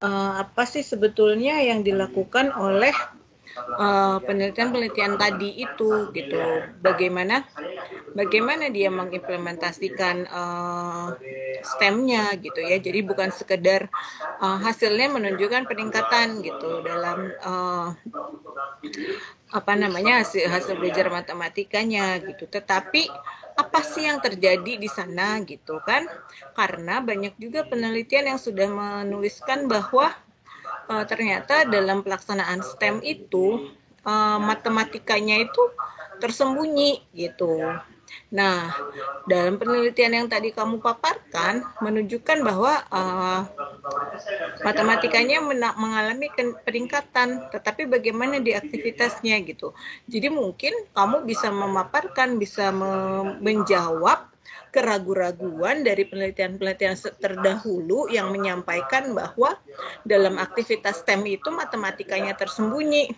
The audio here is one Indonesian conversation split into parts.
apa sih sebetulnya yang dilakukan oleh penelitian-penelitian tadi itu gitu. Bagaimana dia mengimplementasikan STEM-nya gitu ya. Jadi bukan sekedar hasilnya menunjukkan peningkatan gitu dalam hasil belajar matematikanya gitu. Tetapi apa sih yang terjadi di sana gitu kan? Karena banyak juga penelitian yang sudah menuliskan bahwa ternyata dalam pelaksanaan STEM itu matematikanya itu tersembunyi gitu. Nah, dalam penelitian yang tadi kamu paparkan menunjukkan bahwa matematikanya mengalami peningkatan, tetapi bagaimana di aktivitasnya gitu. Jadi mungkin kamu bisa memaparkan, bisa menjawab keraguan-raguan dari penelitian-penelitian terdahulu yang menyampaikan bahwa dalam aktivitas STEM itu matematikanya tersembunyi.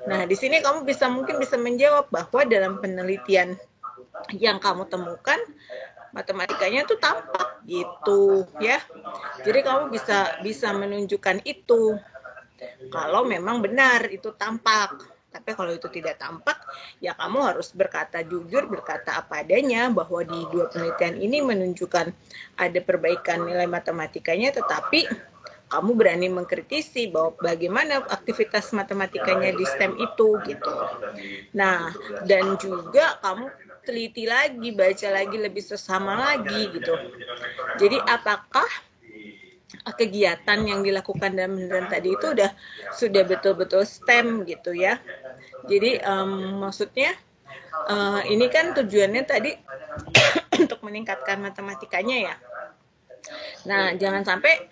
Nah, di sini kamu mungkin bisa menjawab bahwa dalam penelitian yang kamu temukan matematikanya tuh tampak gitu ya. Jadi kamu bisa menunjukkan itu kalau memang benar itu tampak. Tapi kalau itu tidak tampak, ya kamu harus berkata jujur, berkata apa adanya bahwa di dua penelitian ini menunjukkan ada perbaikan nilai matematikanya, tetapi kamu berani mengkritisi bahwa bagaimana aktivitas matematikanya di STEM itu gitu. Nah, dan juga kamu teliti lagi, baca lagi lebih sesama lagi gitu. Jadi apakah kegiatan yang dilakukan dalam penelitian tadi itu sudah betul-betul STEM gitu ya. Jadi maksudnya ini kan tujuannya tadi untuk meningkatkan matematikanya ya. Nah, jangan sampai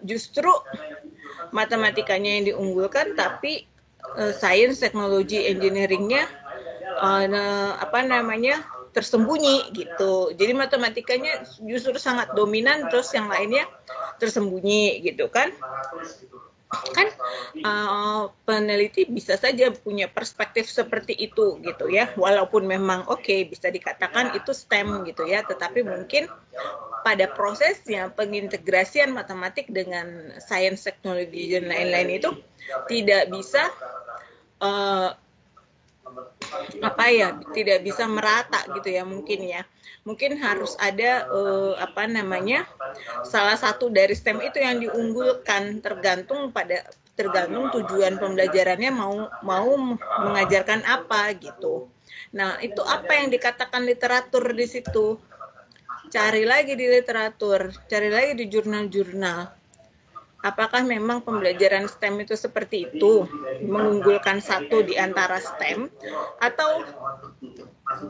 justru matematikanya yang diunggulkan tapi sains, teknologi, engineeringnya tersembunyi gitu. Jadi matematikanya justru sangat dominan, terus yang lainnya tersembunyi gitu kan. Kan peneliti bisa saja punya perspektif seperti itu gitu ya, walaupun memang bisa dikatakan itu STEM gitu ya, tetapi mungkin pada prosesnya pengintegrasian matematik dengan sains, teknologi dan lain-lain itu tidak bisa tidak bisa merata gitu ya, mungkin harus ada salah satu dari STEM itu yang diunggulkan, tergantung tujuan pembelajarannya mau mengajarkan apa gitu. Nah, itu apa yang dikatakan literatur di situ. Cari lagi di literatur, cari lagi di jurnal-jurnal. Apakah memang pembelajaran STEM itu seperti itu, mengunggulkan satu di antara STEM, atau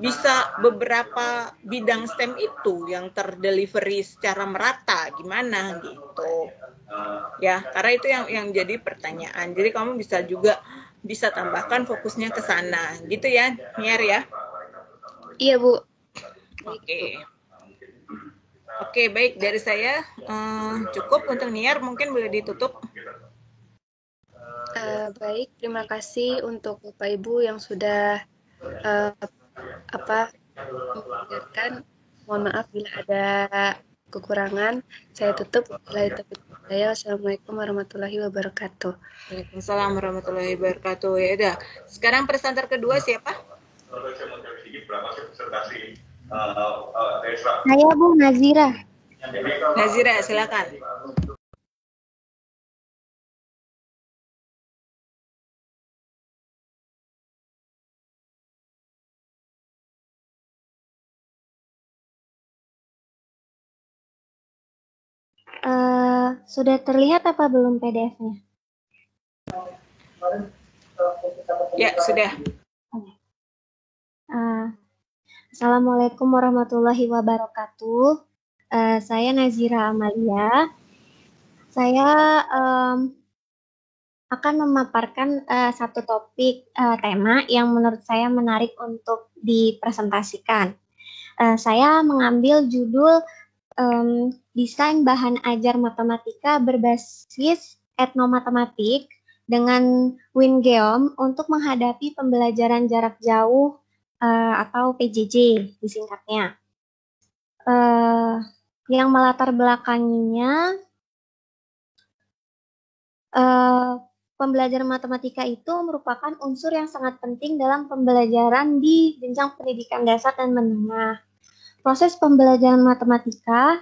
bisa beberapa bidang STEM itu yang terdelivery secara merata, gimana gitu. Ya, karena itu yang jadi pertanyaan. Jadi kamu bisa tambahkan fokusnya ke sana, gitu ya, Niar ya. Iya, Bu. Oke. Oke, baik, dari saya cukup. Untuk Niar mungkin boleh ditutup. Baik, terima kasih untuk Bapak Ibu yang sudah mendengarkan. Mohon maaf bila ada kekurangan. Saya tutup. Assalamualaikum warahmatullahi wabarakatuh. Waalaikumsalam warahmatullahi wabarakatuh. Ya udah. Sekarang presenter kedua siapa? Saya Bu Nazira. Nazira, silakan. Sudah terlihat apa belum PDF-nya? Ya, sudah. Assalamualaikum warahmatullahi wabarakatuh. Saya Nazira Amalia. Saya akan memaparkan satu topik tema yang menurut saya menarik untuk dipresentasikan. Saya mengambil judul desain bahan ajar matematika berbasis etnomatematik dengan Wingeom untuk menghadapi pembelajaran jarak jauh atau PJJ disingkatnya. Yang melatar belakanginya Eh, Pembelajaran matematika itu merupakan unsur yang sangat penting dalam pembelajaran di jenjang pendidikan dasar dan menengah. Proses pembelajaran matematika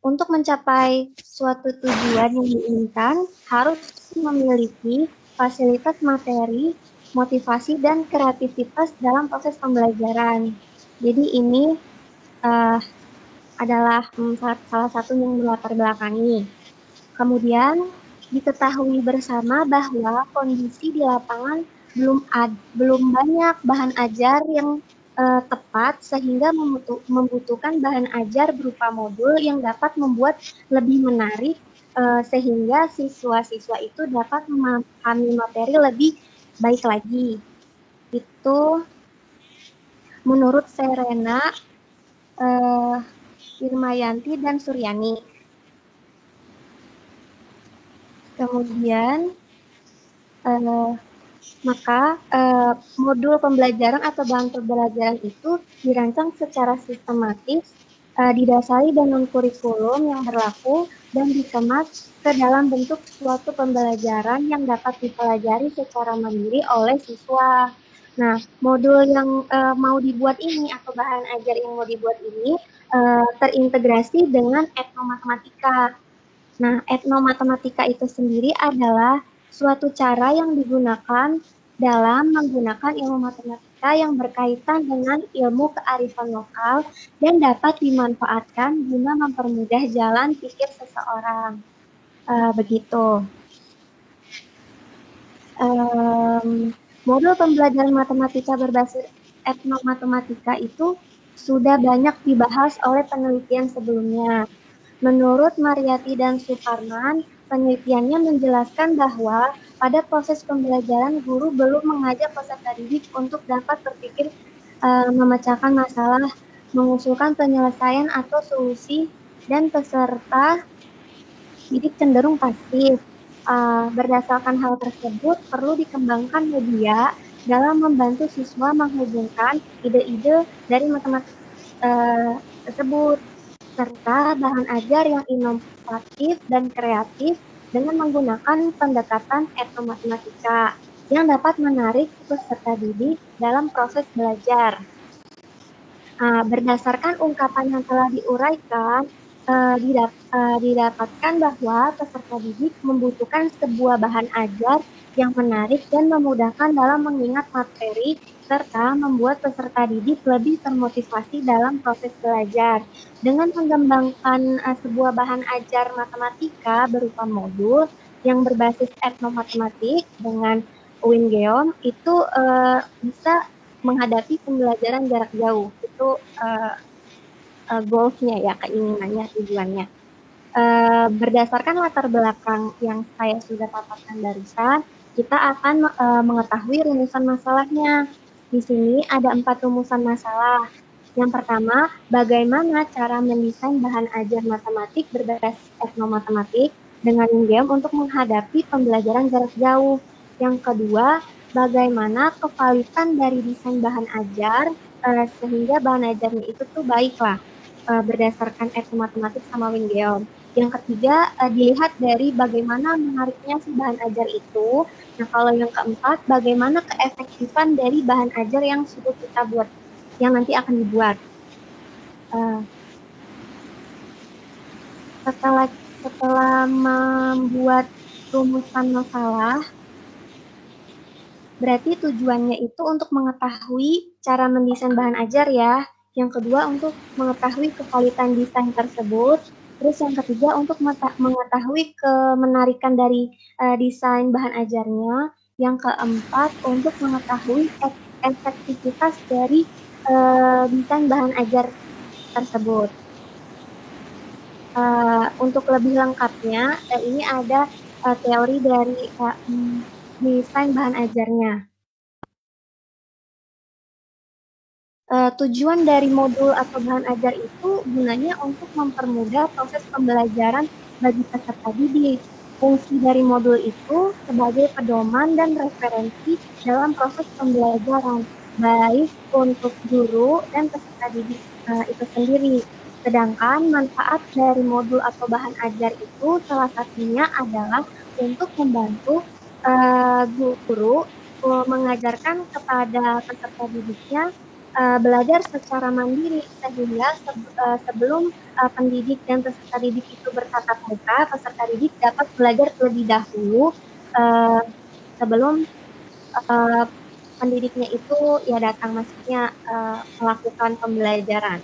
untuk mencapai suatu tujuan yang diinginkan harus memiliki fasilitas materi, motivasi, dan kreativitas dalam proses pembelajaran. Jadi ini adalah salah satu yang melatar belakangi. Kemudian diketahui bersama bahwa kondisi di lapangan belum banyak bahan ajar yang tepat sehingga membutuhkan bahan ajar berupa modul yang dapat membuat lebih menarik sehingga siswa-siswa itu dapat memahami materi lebih baik lagi. Itu menurut Serena, Irmayanti, dan Suryani. Kemudian maka modul pembelajaran atau bahan pembelajaran itu dirancang secara sistematis, didasari dengan kurikulum yang berlaku dan dikemas ke dalam bentuk suatu pembelajaran yang dapat dipelajari secara mandiri oleh siswa. Nah, modul yang mau dibuat ini atau bahan ajar yang mau dibuat ini terintegrasi dengan etnomatematika. Nah, etnomatematika itu sendiri adalah suatu cara yang digunakan dalam menggunakan ilmu matematika yang berkaitan dengan ilmu kearifan lokal dan dapat dimanfaatkan guna mempermudah jalan pikir seseorang. Begitu. Modul pembelajaran matematika berbasis etnomatematika itu sudah banyak dibahas oleh penelitian sebelumnya. Menurut Mariyati dan Suparman, penelitiannya menjelaskan bahwa pada proses pembelajaran guru belum mengajak peserta didik untuk dapat berpikir memecahkan masalah, mengusulkan penyelesaian atau solusi, dan peserta didik cenderung pasif. Berdasarkan hal tersebut, perlu dikembangkan media dalam membantu siswa menghubungkan ide-ide dari matematika tersebut serta bahan ajar yang inovatif dan kreatif dengan menggunakan pendekatan etnomatematika yang dapat menarik peserta didik dalam proses belajar. Berdasarkan ungkapan yang telah diuraikan, didapatkan bahwa peserta didik membutuhkan sebuah bahan ajar yang menarik dan memudahkan dalam mengingat materi serta membuat peserta didik lebih termotivasi dalam proses belajar. Dengan mengembangkan sebuah bahan ajar matematika berupa modul yang berbasis etnomatematik dengan Wingeon itu bisa menghadapi pembelajaran jarak jauh. Itu goals-nya ya, keinginannya, tujuannya. Berdasarkan latar belakang yang saya sudah paparkan barusan, kita akan mengetahui rumusan masalahnya. Di sini ada 4 rumusan masalah. Yang pertama, bagaimana cara mendesain bahan ajar matematik berbasis etnomatematik dengan game untuk menghadapi pembelajaran jarak jauh. Yang kedua, bagaimana kevalitan dari desain bahan ajar sehingga bahan ajarnya itu tuh baiklah berdasarkan etnomatematik sama Wingeon. Yang ketiga, dilihat dari bagaimana menariknya si bahan ajar itu. Nah, kalau yang keempat, bagaimana keefektifan dari bahan ajar yang sudah kita buat, yang nanti akan dibuat. Setelah membuat rumusan masalah, berarti tujuannya itu untuk mengetahui cara mendesain bahan ajar ya. Yang kedua, untuk mengetahui kevalitan desain tersebut. Terus yang ketiga, untuk mengetahui kemenarikan dari desain bahan ajarnya. Yang keempat, untuk mengetahui efektivitas dari desain bahan ajar tersebut. Untuk lebih lengkapnya, ini ada teori dari desain bahan ajarnya. Tujuan dari modul atau bahan ajar itu gunanya untuk mempermudah proses pembelajaran bagi peserta didik. Fungsi dari modul itu sebagai pedoman dan referensi dalam proses pembelajaran, baik untuk guru dan peserta didik itu sendiri. Sedangkan manfaat dari modul atau bahan ajar itu salah satunya adalah untuk membantu guru mengajarkan kepada peserta didiknya belajar secara mandiri sehingga sebelum pendidik dan peserta didik itu bertatap muka, peserta didik dapat belajar terlebih dahulu uh, sebelum uh, pendidiknya itu ya datang, maksudnya melakukan pembelajaran.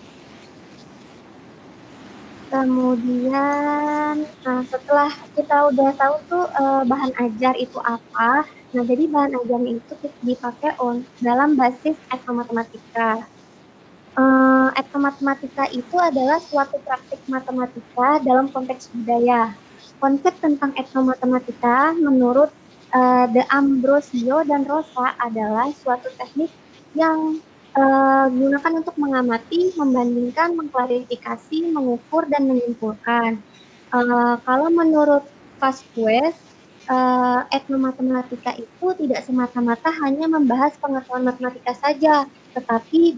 Kemudian setelah kita udah tahu tuh bahan ajar itu apa, nah jadi bahan ajarnya itu dipakai dalam basis etnomatematika. Etnomatematika itu adalah suatu praktik matematika dalam konteks budaya. Konsep tentang etnomatematika menurut De Ambrosio dan Rosa adalah suatu teknik yang digunakan untuk mengamati, membandingkan, mengklarifikasi, mengukur, dan menyimpulkan. Kalau menurut Vasquez, etnomatematika itu tidak semata-mata hanya membahas pengetahuan matematika saja, tetapi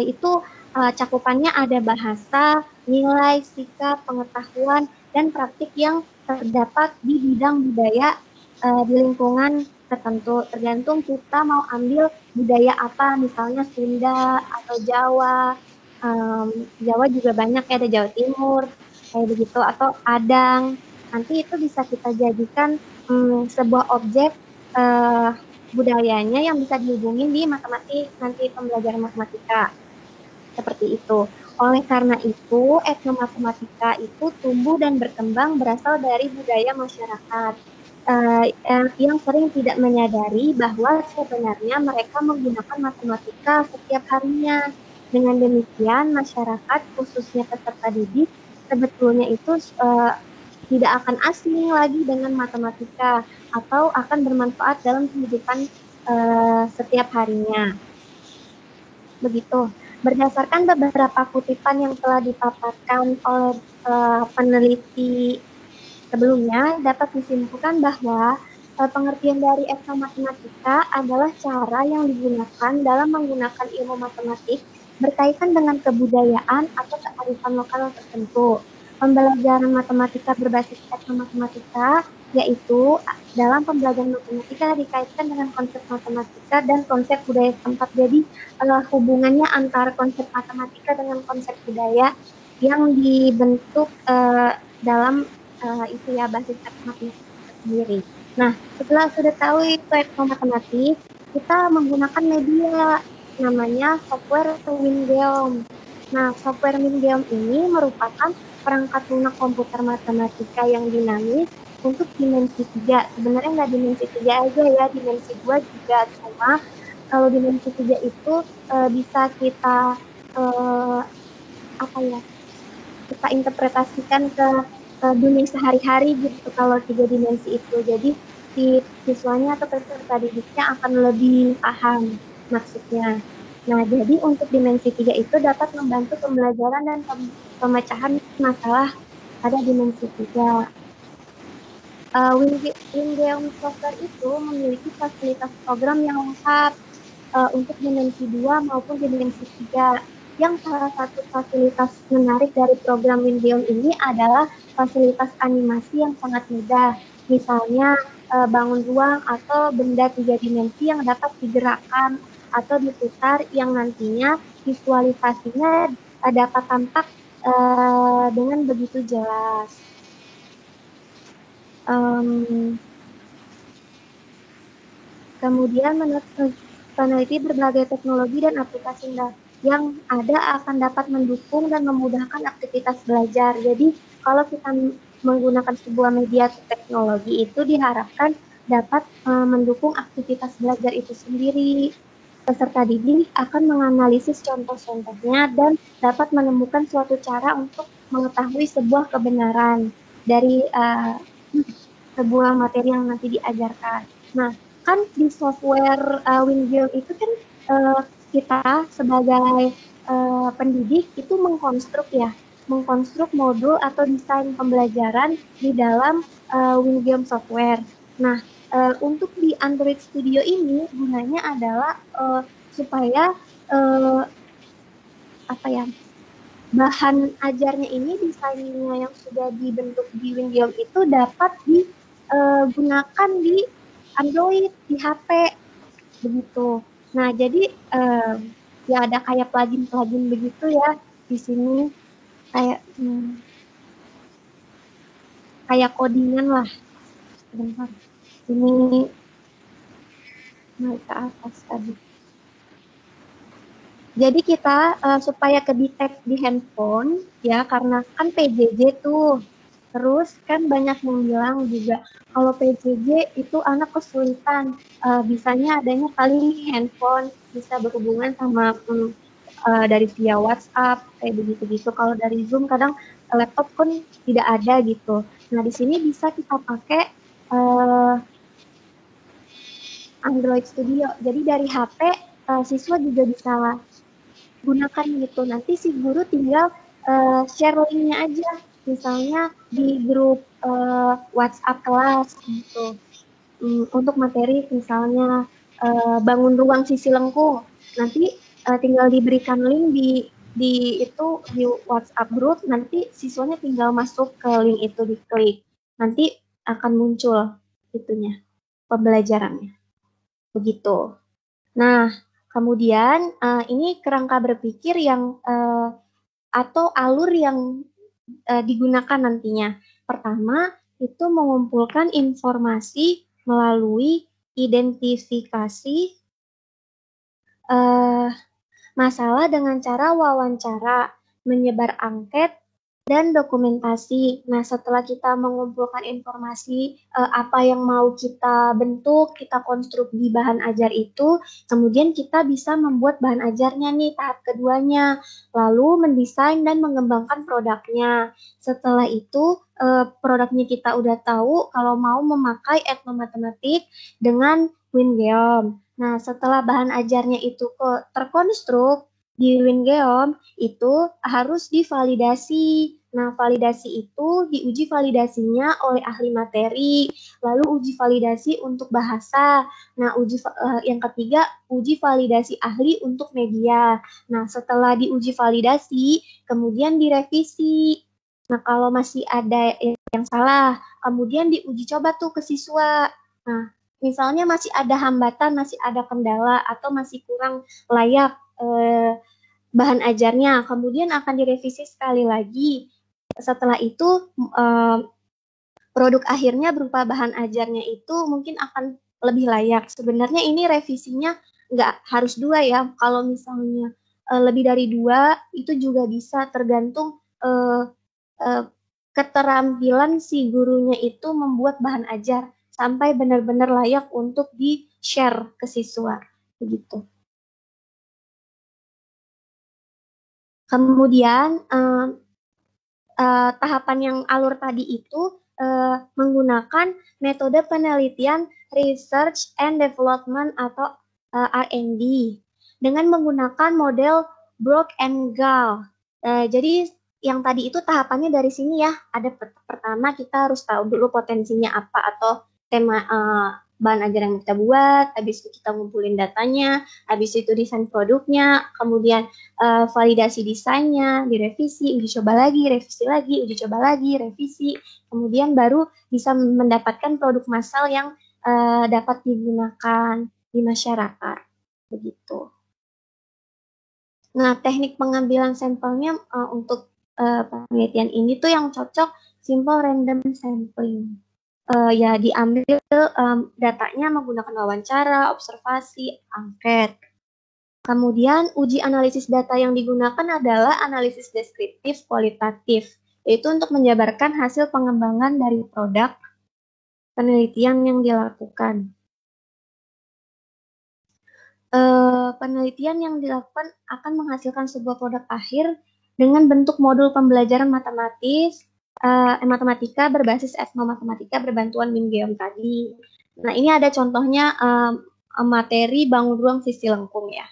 itu cakupannya ada bahasa, nilai, sikap, pengetahuan, dan praktik yang terdapat di bidang budaya di lingkungan tertentu. Tergantung kita mau ambil budaya apa, misalnya Sunda atau Jawa. Jawa juga banyak ya, ada Jawa Timur, kayak begitu, atau Padang. Nanti itu bisa kita jadikan sebuah objek budayanya yang bisa dihubungin di matematik, nanti pembelajaran matematika. Seperti itu. Oleh karena itu, etnomatematika itu tumbuh dan berkembang berasal dari budaya masyarakat yang sering tidak menyadari bahwa sebenarnya mereka menggunakan matematika setiap harinya. Dengan demikian, masyarakat, khususnya peserta didik, sebetulnya itu tidak akan asing lagi dengan matematika atau akan bermanfaat dalam kehidupan setiap harinya. Begitu. Berdasarkan beberapa kutipan yang telah dipaparkan oleh peneliti sebelumnya, dapat disimpulkan bahwa pengertian dari etnomatematika adalah cara yang digunakan dalam menggunakan ilmu matematik berkaitan dengan kebudayaan atau kearifan lokal tertentu. Pembelajaran matematika berbasis etnomatematika yaitu dalam pembelajaran matematika dikaitkan dengan konsep matematika dan konsep budaya setempat. Jadi hubungannya antara konsep matematika dengan konsep budaya yang dibentuk dalam itu ya basis etnomatematika sendiri. Nah, setelah sudah tahu itu etnomatematik, kita menggunakan media namanya software Wingeum. Nah, software Wingeum ini merupakan perangkat lunak komputer matematika yang dinamis untuk dimensi 3. Sebenarnya nggak dimensi 3 aja ya, dimensi 2 juga. Cuma kalau dimensi 3 itu bisa kita apa ya, kita interpretasikan ke dunia sehari-hari gitu kalau 3 dimensi itu. Jadi si siswanya atau peserta didiknya akan lebih paham maksudnya. Nah, jadi untuk dimensi 3 itu dapat membantu pembelajaran dan pemecahan masalah pada dimensi 3. Wingeum Software itu memiliki fasilitas program yang lengkap untuk dimensi 2 maupun dimensi 3. Yang salah satu fasilitas menarik dari program Wingeum ini adalah fasilitas animasi yang sangat mudah. Misalnya bangun ruang atau benda 3 dimensi yang dapat digerakkan atau diputar yang nantinya visualisasinya dapat tampak dengan begitu jelas. Kemudian menurut peneliti berbagai teknologi dan aplikasi yang ada akan dapat mendukung dan memudahkan aktivitas belajar. Jadi kalau kita menggunakan sebuah media teknologi itu diharapkan dapat mendukung aktivitas belajar itu sendiri. Peserta didik akan menganalisis contoh-contohnya dan dapat menemukan suatu cara untuk mengetahui sebuah kebenaran dari sebuah materi yang nanti diajarkan. Nah, kan di software Wingeum itu kan kita sebagai pendidik itu mengkonstruk modul atau desain pembelajaran di dalam Wingeum software. Nah, untuk di Android Studio ini gunanya adalah supaya apa ya, bahan ajarnya ini, desainnya yang sudah dibentuk di Windows itu dapat digunakan di Android, di HP, begitu. Nah, jadi ya ada kayak plugin-plugin begitu ya di sini, kayak kayak codingan lah. Sebentar. Ini naik ke atas tadi. Jadi kita supaya ke-detect di handphone ya, karena kan PJJ tuh. Terus kan banyak yang bilang juga kalau PJJ itu anak kesulitan, bisanya adanya paling handphone, bisa berhubungan sama dari via WhatsApp kayak begitu-gitu. Kalau dari Zoom kadang laptop pun tidak ada gitu. Nah, di sini bisa kita pakai Android Studio. Jadi dari HP siswa juga bisa gunakan gitu. Nanti si guru tinggal share linknya aja, misalnya di grup WhatsApp kelas gitu. Untuk materi misalnya bangun ruang sisi lengkung, nanti tinggal diberikan link di WhatsApp grup, nanti siswanya tinggal masuk ke link itu, diklik, nanti akan muncul itunya pembelajarannya begitu. Nah, kemudian ini kerangka berpikir yang atau alur yang digunakan nantinya. Pertama, itu mengumpulkan informasi melalui identifikasi masalah dengan cara wawancara, menyebar angket, dan dokumentasi. Nah, setelah kita mengumpulkan informasi apa yang mau kita bentuk, kita konstruk di bahan ajar itu, kemudian kita bisa membuat bahan ajarnya nih tahap keduanya, lalu mendesain dan mengembangkan produknya. Setelah itu produknya kita udah tahu kalau mau memakai etnomatematik dengan Wingeom. Nah, setelah bahan ajarnya itu terkonstruk di Wingeom, itu harus divalidasi. Nah, validasi itu diuji validasinya oleh ahli materi, lalu uji validasi untuk bahasa. Nah, yang ketiga, uji validasi ahli untuk media. Nah, setelah diuji validasi, kemudian direvisi. Nah, kalau masih ada yang salah, kemudian diuji coba tuh ke siswa. Nah, misalnya masih ada hambatan, masih ada kendala, atau masih kurang layak bahan ajarnya, kemudian akan direvisi sekali lagi. Setelah itu produk akhirnya berupa bahan ajarnya itu mungkin akan lebih layak. Sebenarnya ini revisinya nggak harus 2 ya. Kalau misalnya lebih dari 2 itu juga bisa, tergantung keterampilan si gurunya itu membuat bahan ajar sampai benar-benar layak untuk di-share ke siswa. Begitu. Kemudian tahapan yang alur tadi itu menggunakan metode penelitian research and development atau R&D dengan menggunakan model Brock and Gall. Jadi yang tadi itu tahapannya dari sini ya. Ada pertama kita harus tahu dulu potensinya apa atau tema bahan ajar yang kita buat, habis itu kita ngumpulin datanya, habis itu desain produknya, kemudian validasi desainnya, direvisi, uji coba lagi, revisi lagi, uji coba lagi, revisi, kemudian baru bisa mendapatkan produk massal yang dapat digunakan di masyarakat, begitu. Nah, teknik pengambilan sampelnya untuk penelitian ini tuh yang cocok simple random sampling. Ya diambil datanya menggunakan wawancara, observasi, angket. Kemudian uji analisis data yang digunakan adalah analisis deskriptif kualitatif, yaitu untuk menjabarkan hasil pengembangan dari produk penelitian yang dilakukan. Penelitian yang dilakukan akan menghasilkan sebuah produk akhir dengan bentuk modul pembelajaran matematika berbasis etnomatematika berbantuan Wingeom tadi. Nah, ini ada contohnya materi bangun ruang sisi lengkung ya.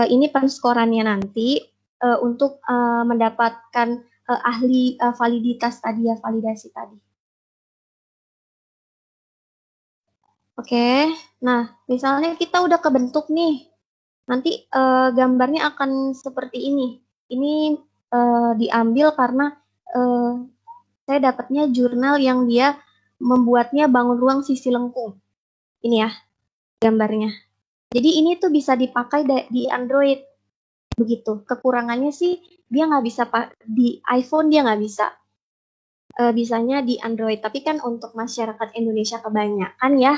Ini penskorannya nanti untuk mendapatkan ahli validitas tadi ya, validasi tadi. Oke, nah misalnya kita udah kebentuk nih, nanti gambarnya akan seperti ini. Ini diambil karena saya dapatnya jurnal yang dia membuatnya bangun ruang sisi lengkung. Ini ya gambarnya. Jadi ini tuh bisa dipakai di Android begitu. Kekurangannya sih dia nggak bisa di iPhone, dia nggak bisa. Bisanya di Android. Tapi kan untuk masyarakat Indonesia kebanyakan ya,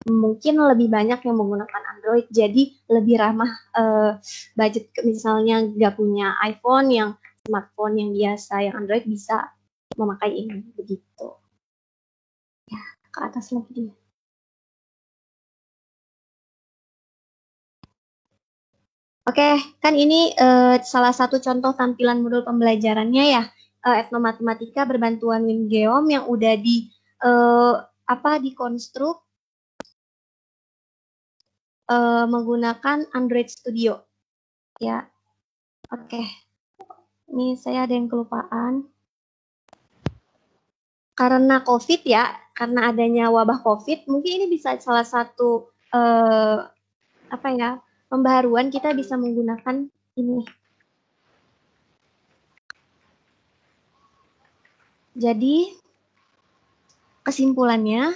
mungkin lebih banyak yang menggunakan Android. Jadi lebih ramah budget, misalnya nggak punya iPhone, yang smartphone yang biasa, yang Android bisa memakai ini begitu. Ya, ke atas lagi dia. Oke, kan ini salah satu contoh tampilan modul pembelajarannya ya, etnomatematika berbantuan Wingeom yang udah dikonstruk menggunakan Android Studio. Ya, oke. Ini saya ada yang kelupaan. Karena COVID ya, karena adanya wabah COVID, mungkin ini bisa salah satu pembaharuan, kita bisa menggunakan ini. Jadi kesimpulannya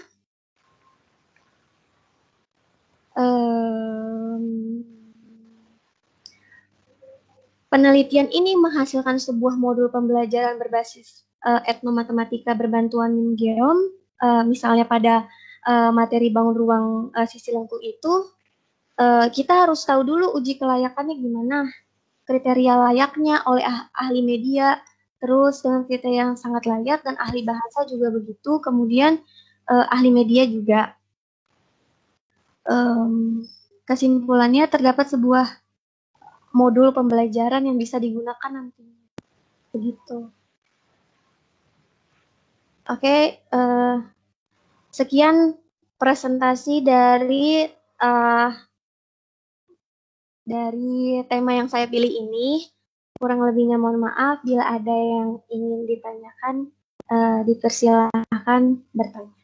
penelitian ini menghasilkan sebuah modul pembelajaran berbasis etnomatematika berbantuan Wingeom, misalnya pada materi bangun ruang sisi lengkung itu, kita harus tahu dulu uji kelayakannya gimana, kriteria layaknya oleh ahli media, terus dengan kriteria yang sangat layak, dan ahli bahasa juga begitu, kemudian ahli media juga. Kesimpulannya terdapat sebuah modul pembelajaran yang bisa digunakan nantinya. Begitu. Oke, sekian presentasi dari tema yang saya pilih ini. Kurang lebihnya mohon maaf. Bila ada yang ingin ditanyakan, dipersilahkan bertanya.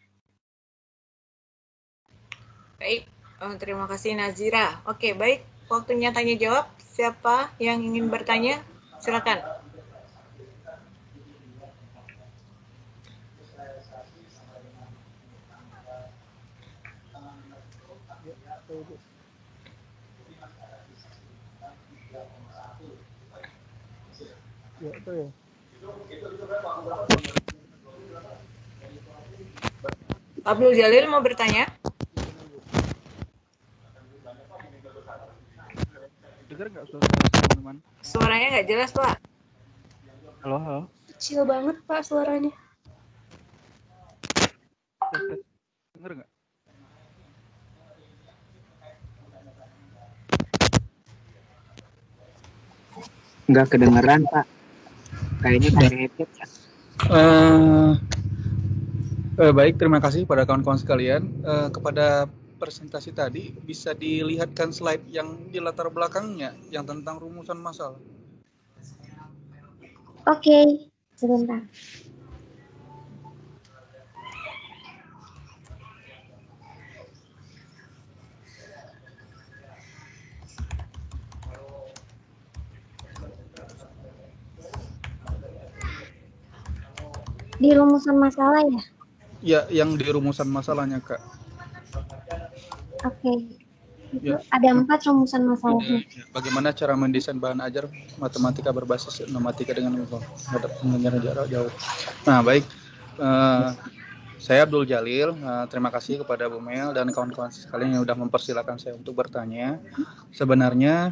Baik, terima kasih Nazira. Oke, baik. Waktunya tanya jawab. Siapa yang ingin bertanya? Silakan. Ya, itu ya. Abdul Jalil mau bertanya? Dengar nggak suara teman-teman? Suaranya nggak jelas, Pak. Halo, halo. Kecil banget, Pak, suaranya. Dengar nggak? Nggak kedengeran, Pak. Kayaknya pakai headset ya. Baik, terima kasih pada kawan-kawan sekalian. Kepada presentasi tadi, bisa dilihatkan slide yang di latar belakangnya, yang tentang rumusan masalah. Oke, sebentar. Di rumusan masalah ya? Ya, yang di rumusan masalahnya, Kak. Oke. Ya. Ada 4 rumusan masalahnya. Bagaimana cara mendesain bahan ajar matematika berbasis etnomatika dengan pengejaran jarak jauh. Nah, baik. Saya Abdul Jalil. Terima kasih kepada Bu Mel dan kawan-kawan sekalian yang sudah mempersilahkan saya untuk bertanya. Sebenarnya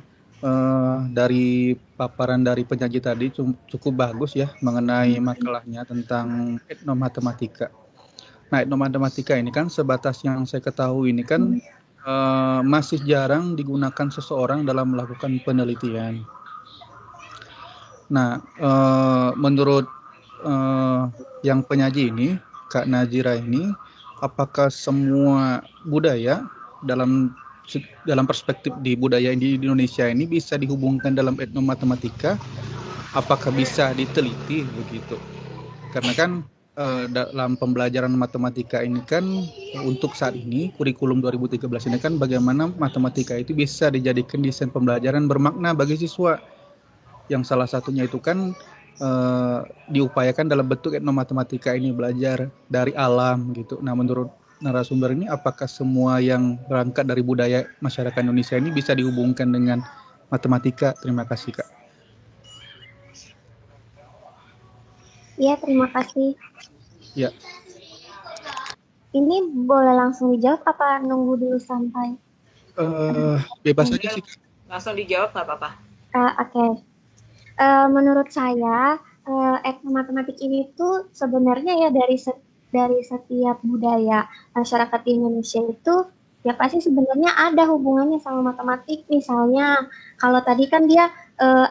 dari paparan dari penyaji tadi cukup bagus ya mengenai makalahnya tentang etnomatematika. Nah, etnomatematika ini kan sebatas yang saya ketahui ini kan masih jarang digunakan seseorang dalam melakukan penelitian. Nah, menurut yang penyaji ini, Kak Nazira ini, apakah semua budaya dalam perspektif di budaya di Indonesia ini bisa dihubungkan dalam etnomatematika? Apakah bisa diteliti begitu? Karena kan dalam pembelajaran matematika ini kan untuk saat ini kurikulum 2013 ini kan bagaimana matematika itu bisa dijadikan desain pembelajaran bermakna bagi siswa. yang salah satunya itu kan diupayakan dalam bentuk etnomatematika ini, belajar dari alam gitu. Nah, menurut narasumber ini, apakah semua yang berangkat dari budaya masyarakat Indonesia ini bisa dihubungkan dengan matematika? Terima kasih, Kak. Iya, terima kasih. Ya. Ini boleh langsung dijawab apa nunggu dulu sampai? Bebas aja sih, Kak. Langsung dijawab nggak apa-apa. Oke. Menurut saya, etnomatematik ini tuh sebenarnya ya dari setiap budaya masyarakat di Indonesia itu ya pasti sebenarnya ada hubungannya sama matematik. Misalnya kalau tadi kan dia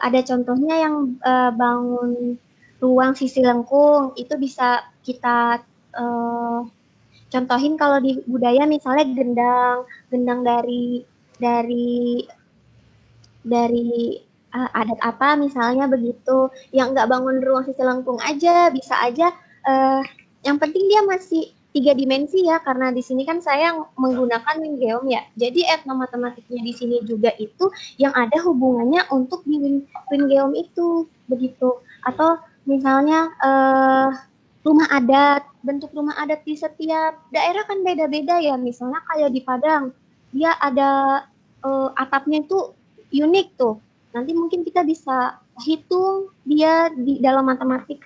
ada contohnya yang bangun ruang sisi lengkung, itu bisa kita contohin kalau di budaya misalnya gendang dari adat apa misalnya begitu, yang nggak bangun ruang sisi lengkung aja bisa aja, yang penting dia masih 3 dimensi ya, karena di sini kan saya menggunakan Wingeom ya, jadi etnomatematiknya di sini juga itu yang ada hubungannya untuk di Wingeom itu begitu. Atau misalnya rumah adat, bentuk rumah adat di setiap daerah kan beda-beda ya, misalnya kayak di Padang dia ada atapnya itu unik tuh. Nanti mungkin kita bisa hitung dia di dalam matematik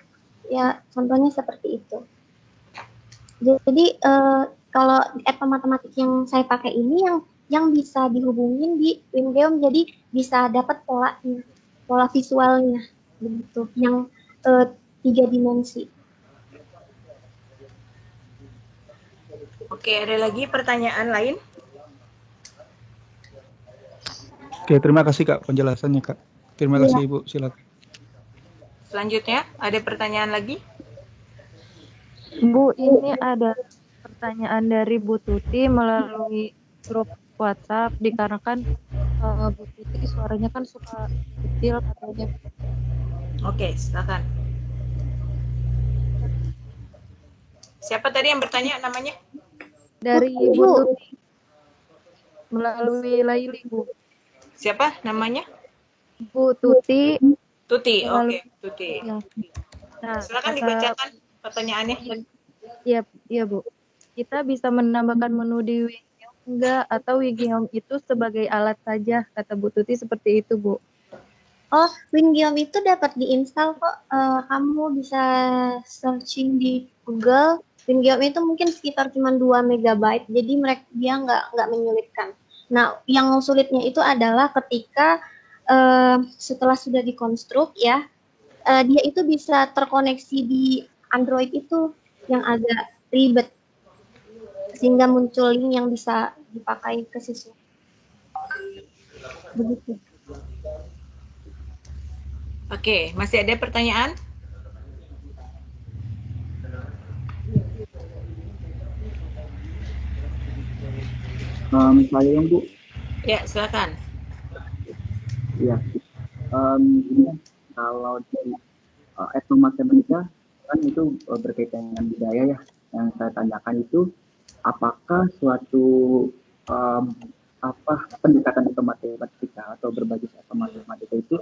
ya, contohnya seperti itu. Jadi kalau matematik yang saya pakai ini yang bisa dihubungin di Wingeom, jadi bisa dapat pola visualnya begitu, yang 3 dimensi. Oke, ada lagi pertanyaan lain? Oke, terima kasih, Kak, penjelasannya, Kak. Terima kasih, Ibu. Silakan. Selanjutnya, ada pertanyaan lagi? Bu, ini ada pertanyaan dari Bu Tuti melalui grup WhatsApp, dikarenakan Bu Tuti suaranya kan suka kecil katanya. Oke, silakan. Siapa tadi yang bertanya namanya? Dari Bu Tuti melalui Laili, Bu. Siapa namanya? Bu Tuti. Tuti, oke, Tuti. Ya. Nah, silakan dibacakan pertanyaannya. Iya, Bu. Kita bisa menambahkan menu di Wingeom enggak, atau Wingeom itu sebagai alat saja, kata Bu Tuti seperti itu, Bu. Oh, Wingeom itu dapat diinstal kok. Kamu bisa searching di Google. Wingeom itu mungkin sekitar cuma 2 MB, jadi dia nggak menyulitkan. Nah, yang sulitnya itu adalah ketika setelah sudah dikonstruk ya, dia itu bisa terkoneksi di Android itu yang agak ribet, sehingga muncul link yang bisa dipakai ke siswa. Begitu. Oke, masih ada pertanyaan? Saya yang Bu. Ya, silakan. Ya, kalau di etnomatematika kan itu berkaitan dengan budaya ya. Yang saya tanyakan itu, apakah suatu pendekatan etnomatematika atau berbasis etnomatematika itu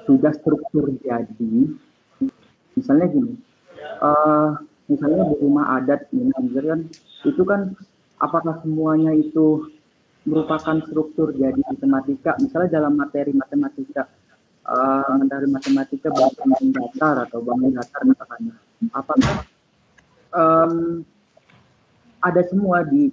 sudah struktur jadi, misalnya gini, misalnya di rumah adat kan itu kan apakah semuanya itu merupakan struktur jadi matematika, misalnya dalam materi matematika, dari matematika bangun datar atau bangun datar misalnya, apakah ada semua di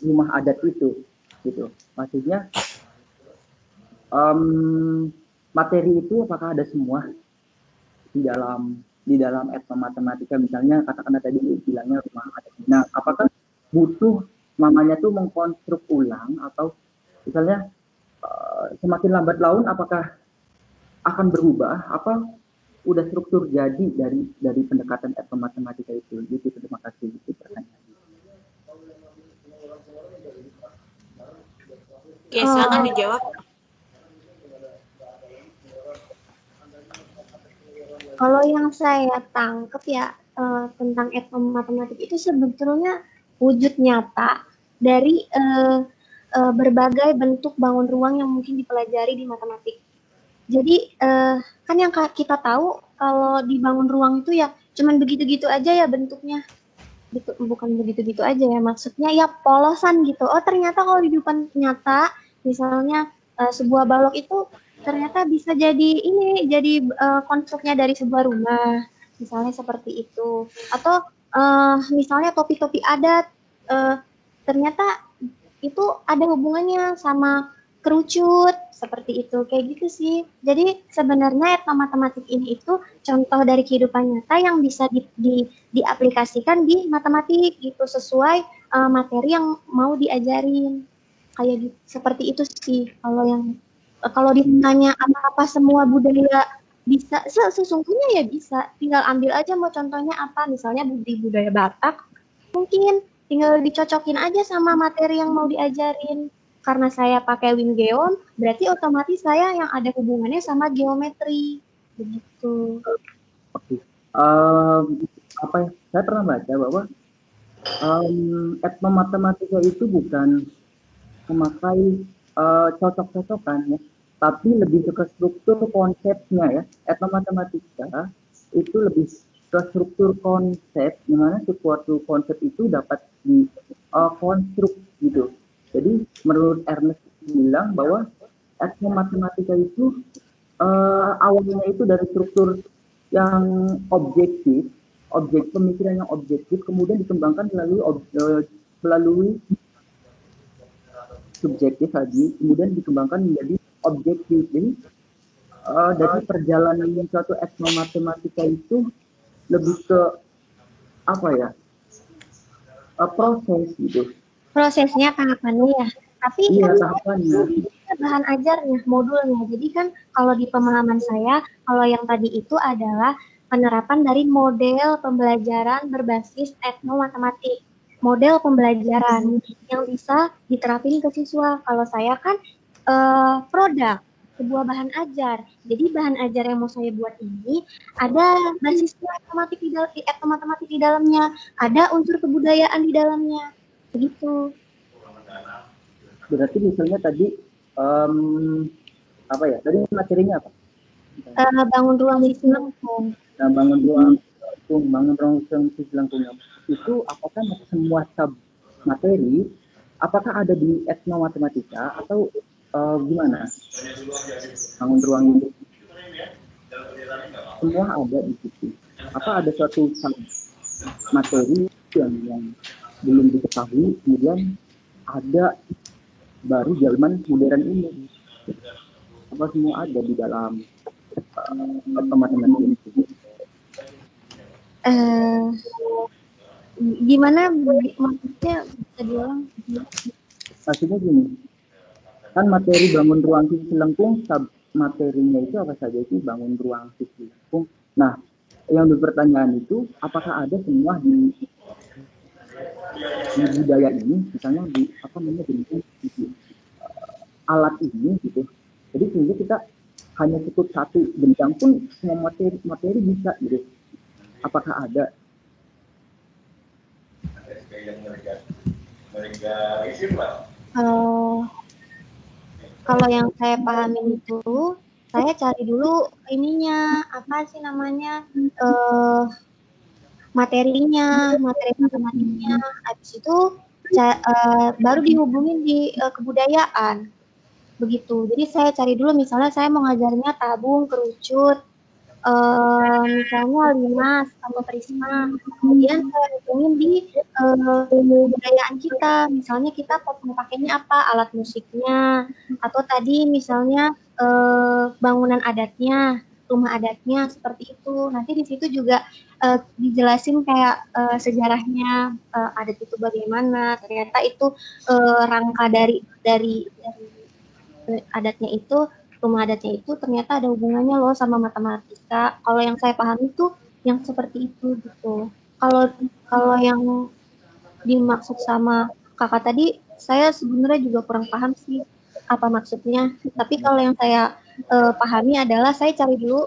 rumah adat itu, gitu. Maksudnya materi itu apakah ada semua di dalam etnomatematika, misalnya katakanlah tadi bilangnya rumah adat. Nah, apakah butuh namanya tuh mengkonstruk ulang, atau misalnya semakin lambat laun apakah akan berubah, apa udah struktur jadi dari pendekatan etnomatematika itu? Gitu. Terima kasih. Itu pertanyaan. Oke, silakan dijawab. Kalau yang saya tangkap ya tentang etnomatematik itu sebetulnya wujud nyata dari berbagai bentuk bangun ruang yang mungkin dipelajari di matematik. Jadi kan yang kita tahu kalau di bangun ruang itu ya cuman begitu-gitu aja ya bentuknya. Bukan begitu-gitu aja ya, maksudnya ya polosan gitu. Oh ternyata kalau di depan nyata, misalnya sebuah balok itu ternyata bisa jadi konstruknya dari sebuah rumah, misalnya seperti itu. Atau misalnya topi-topi adat, ternyata itu ada hubungannya sama kerucut, seperti itu, kayak gitu sih. Jadi sebenarnya etnomatematik ini itu contoh dari kehidupan nyata yang bisa diaplikasikan di matematik gitu, sesuai materi yang mau diajarin. Kayak gitu, seperti itu sih. Kalau ditanya apa semua budaya bisa, sesungguhnya ya bisa. Tinggal ambil aja mau contohnya apa, misalnya di budaya Batak, mungkin tinggal dicocokin aja sama materi yang mau diajarin. Karena saya pakai Wingeon, berarti otomatis saya yang ada hubungannya sama geometri. Begitu. Oke. Apa ya? Saya pernah baca bahwa etnomatematika itu bukan memakai cocok-cocokan ya, tapi lebih ke struktur konsepnya ya. Etnomatematika itu lebih ke struktur konsep, di mana suatu konsep itu dapat dikonstruk gitu. Jadi menurut Ernest bilang bahwa etnomatematika itu awalnya itu dari struktur yang objektif, pemikiran yang objektif, kemudian dikembangkan melalui subjektif tadi, kemudian dikembangkan menjadi objektif. Jadi dari perjalanan suatu etnomatematika itu lebih ke apa ya, proses gitu. Prosesnya tahapannya ya. Tapi Iya, kan tahapannya. bahan ajarnya, modulnya. Jadi kan kalau di pemahaman saya, kalau yang tadi itu adalah penerapan dari model pembelajaran berbasis etnomatematik. Model pembelajaran yang bisa diterapin ke siswa. Kalau saya kan produk, sebuah bahan ajar. Jadi bahan ajar yang mau saya buat ini ada basis etnomatematik di dalamnya, ada unsur kebudayaan di dalamnya. Begitu. Berarti misalnya tadi apa ya? Tadi materinya apa? Bangun ruang sisi lengkung. Nah, bangun ruang sisi lengkung itu apakah semua sub materi? Apakah ada di etnomatematika atau gimana? Bangun ruang itu semua ada di situ. Apa ada suatu sub materi yang belum diketahui, kemudian ada baru zaman modern ini? Apa semua ada di dalam matematika itu? Gimana maksudnya, bisa diulang? Maksudnya gini, kan materi bangun ruang sisi lengkung, sub materinya itu apa saja sih bangun ruang sisi lengkung? Nah, yang berpertanyaan itu apakah ada semua di budaya ini, misalnya di alat ini gitu. Jadi sehingga kita hanya cukup satu bidang pun semua materi bisa gitu. Apakah ada? Kalau yang saya pahami itu, saya cari dulu ininya, apa sih namanya, materi matematiknya. Habis itu baru dihubungin di kebudayaan. Begitu. Jadi saya cari dulu, misalnya saya mau ngajarnya tabung, kerucut, misalnya limas sama prisma. Kemudian saya hubungin di kebudayaan kita. Misalnya kita mau pakainya apa, alat musiknya, atau tadi misalnya bangunan adatnya, rumah adatnya, seperti itu. Nanti di situ juga dijelasin kayak sejarahnya, adat itu bagaimana. Ternyata itu rangka dari adatnya itu, rumah adatnya itu ternyata ada hubungannya loh sama matematika. Kalau yang saya pahami itu yang seperti itu gitu. Kalau yang dimaksud sama kakak tadi, saya sebenarnya juga kurang paham sih apa maksudnya. Tapi kalau yang saya pahami adalah saya cari dulu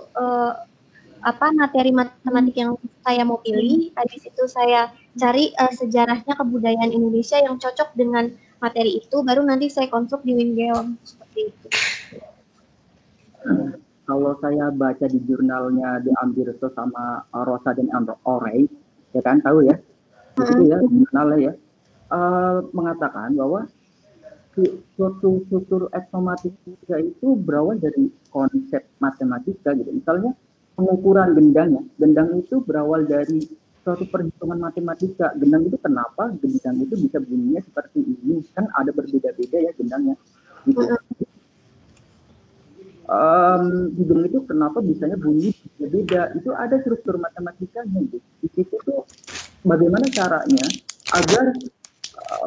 apa materi matematik yang saya mau pilih. Habis itu saya cari sejarahnya kebudayaan Indonesia yang cocok dengan materi itu, baru nanti saya konstruk di Wingeon seperti itu. Kalau saya baca di jurnalnya di Ambirto sama Rosa dan Orey, ya kan tahu ya, itu ya jurnalnya ya, mengatakan bahwa suatu struktur etnomatika itu berawal dari konsep matematika gitu. Misalnya pengukuran gendangnya, gendang itu berawal dari suatu perhitungan matematika. Gendang itu kenapa gendang itu bisa bunyinya seperti ini? Kan ada berbeda-beda ya gendangnya. Gitu. Gendang itu kenapa bisanya bunyi berbeda? Itu ada struktur matematikanya. Gitu. Di situ tuh bagaimana caranya agar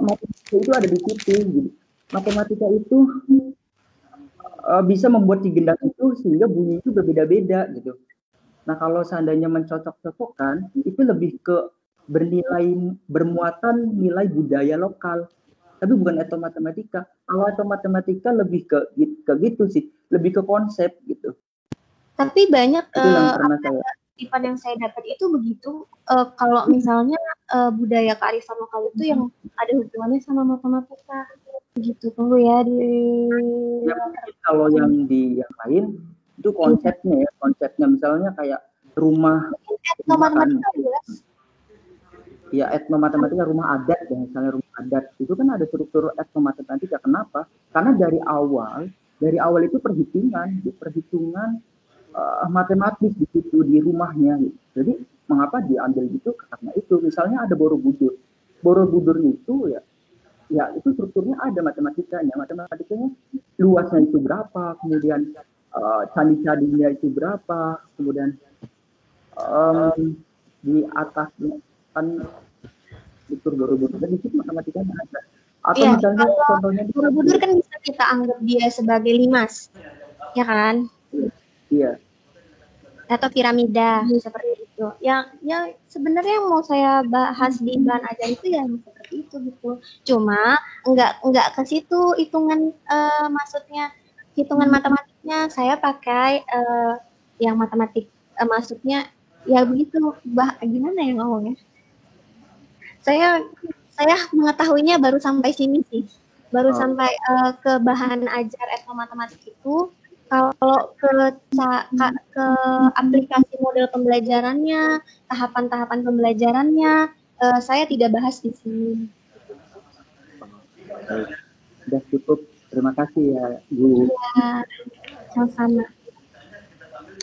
matematika itu ada di situ. Gitu. Matematika itu bisa membuat si gendang itu sehingga bunyi itu berbeda-beda gitu. Nah kalau seandainya mencocok-cocokkan itu lebih ke bermuatan nilai budaya lokal, tapi bukan etnomatematika. Kalau etnomatematika lebih ke gitu sih, lebih ke konsep gitu. Tapi banyak itu yang pernah yang saya dapat itu begitu. Kalau misalnya budaya kearifan lokal itu yang ada hubungannya sama matematika. Begitu, tunggu ya di. Ya, kalau yang di yang lain itu konsepnya ya, konsepnya misalnya kayak rumah Etnomatematika jelas. Ya etnomatematika rumah adat ya, misalnya rumah adat itu kan ada struktur etnomatematika. Kenapa? Karena dari awal itu perhitungan matematis di situ di rumahnya. Gitu. Jadi mengapa diambil gitu? Karena itu misalnya ada Borobudur. Borobudur itu ya itu strukturnya ada matematikanya luasnya itu berapa, kemudian candi-candinya itu berapa, kemudian di atasnya kan struktur Borobudur dan di situ matematikanya ada. Atau ya, misalnya contohnya Borobudur kan bisa kita anggap dia sebagai limas, ya kan? Iya. Atau piramida seperti itu. Ya sebenarnya yang mau saya bahas di bahan ajar itu ya seperti itu gitu. Cuma enggak ke situ hitungan maksudnya hitungan matematiknya. Saya pakai yang matematik maksudnya ya begitu. Gimana ya ngomongnya? Saya mengetahuinya baru sampai sini sih. Baru sampai ke bahan ajar etnomatematik itu. Kalau ke aplikasi model pembelajarannya, tahapan-tahapan pembelajarannya, saya tidak bahas di sini. Sudah cukup. Terima kasih ya, Bu. Ya, sama-sama.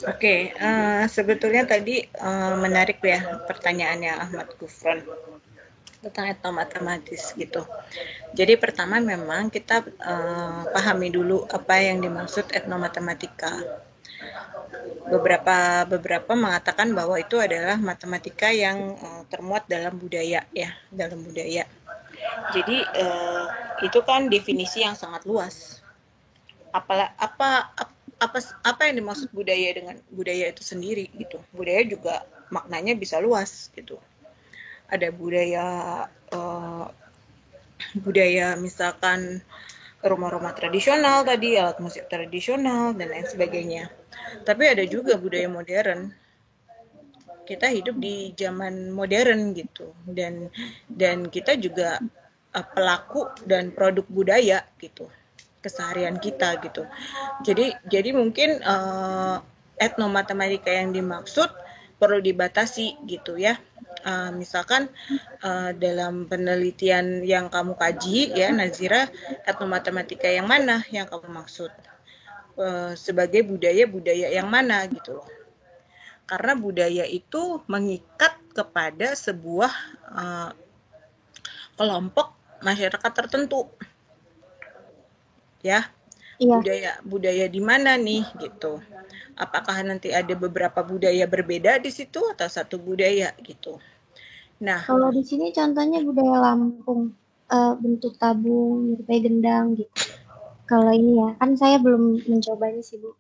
Oke, sebetulnya tadi menarik ya pertanyaannya Ahmad Gufron tentang etnomatematis gitu. Jadi pertama memang kita pahami dulu apa yang dimaksud etnomatematika. Beberapa mengatakan bahwa itu adalah matematika yang termuat dalam budaya ya, dalam budaya. Jadi itu kan definisi yang sangat luas. Apa yang dimaksud budaya dengan budaya itu sendiri gitu. Budaya juga maknanya bisa luas gitu. Ada budaya misalkan rumah-rumah tradisional tadi, alat musik tradisional dan lain sebagainya. Tapi ada juga budaya modern. Kita hidup di zaman modern gitu dan kita juga pelaku dan produk budaya gitu keseharian kita gitu. Jadi mungkin etnomatematika yang dimaksud perlu dibatasi gitu ya. Misalkan dalam penelitian yang kamu kaji ya Nazira, etnomatematika yang mana yang kamu maksud sebagai budaya yang mana gitu loh. Karena budaya itu mengikat kepada sebuah kelompok masyarakat tertentu ya. Budaya di mana nih gitu. Apakah nanti ada beberapa budaya berbeda di situ atau satu budaya gitu. Nah, kalau di sini contohnya budaya Lampung, bentuk tabung, nyerupai gendang gitu. Kalau ini ya, kan saya belum mencobanya sih Bu.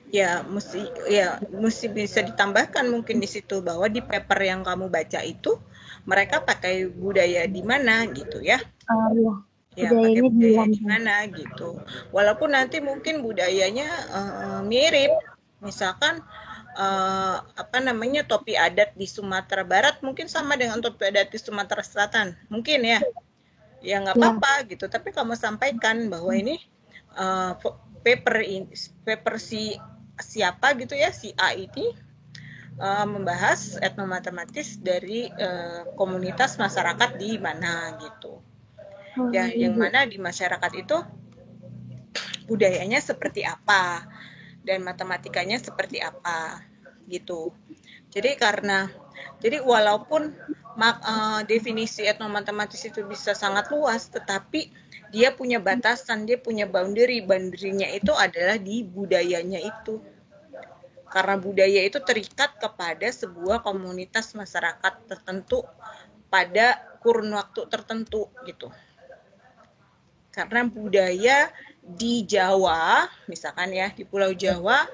Ya mesti bisa ditambahkan mungkin di situ bahwa di paper yang kamu baca itu mereka pakai budaya di mana gitu ya. Ya, pakai budaya di mana gitu. Walaupun nanti mungkin budayanya mirip, misalkan topi adat di Sumatera Barat mungkin sama dengan topi adat di Sumatera Selatan, mungkin ya. ya nggak apa-apa gitu. Tapi kamu sampaikan bahwa ini paper siapa gitu ya, si A ini membahas etnomatematis dari komunitas masyarakat di mana gitu. Ya, yang mana di masyarakat itu budayanya seperti apa dan matematikanya seperti apa gitu. Jadi walaupun definisi etnomatematis itu bisa sangat luas, tetapi dia punya batasan, dia punya boundary-nya itu adalah di budayanya itu. Karena budaya itu terikat kepada sebuah komunitas masyarakat tertentu pada kurun waktu tertentu gitu. Karena budaya di Jawa, misalkan ya, di Pulau Jawa,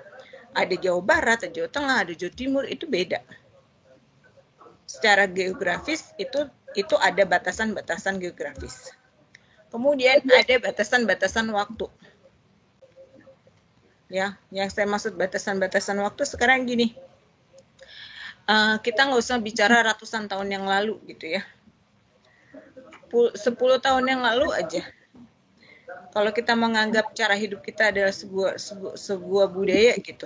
ada Jawa Barat, ada Jawa Tengah, ada Jawa Timur, itu beda. Secara geografis itu ada batasan-batasan geografis. Kemudian ada batasan-batasan waktu. Ya, yang saya maksud batasan-batasan waktu sekarang gini. Kita nggak usah bicara ratusan tahun yang lalu gitu ya. 10 tahun yang lalu aja. Kalau kita menganggap cara hidup kita adalah sebuah budaya gitu.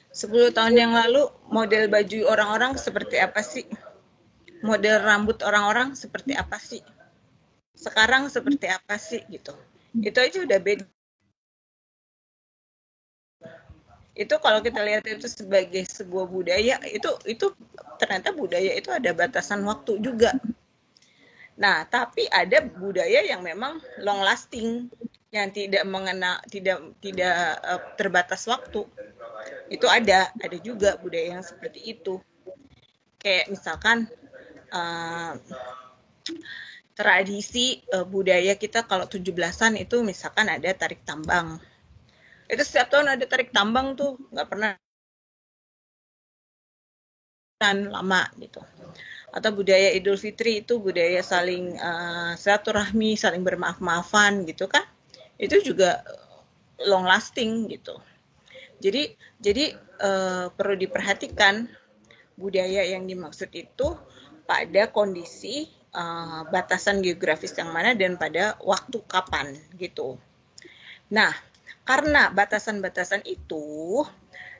10 tahun yang lalu model baju orang-orang seperti apa sih? Model rambut orang-orang seperti apa sih? Sekarang seperti apa sih gitu. Itu aja udah beda. Itu kalau kita lihat itu sebagai sebuah budaya, itu ternyata budaya itu ada batasan waktu juga. Nah, tapi ada budaya yang memang long lasting, yang tidak terbatas waktu. Itu ada juga budaya yang seperti itu. Kayak misalkan tradisi budaya kita kalau 17-an itu misalkan ada tarik tambang. Itu setiap tahun ada tarik tambang tuh, nggak pernah lama gitu. Atau budaya Idul Fitri itu budaya saling silaturahmi, saling bermaaf-maafan gitu kan. Itu juga long lasting gitu. Jadi perlu diperhatikan budaya yang dimaksud itu pada kondisi batasan geografis yang mana dan pada waktu kapan gitu. Nah, karena batasan-batasan itu,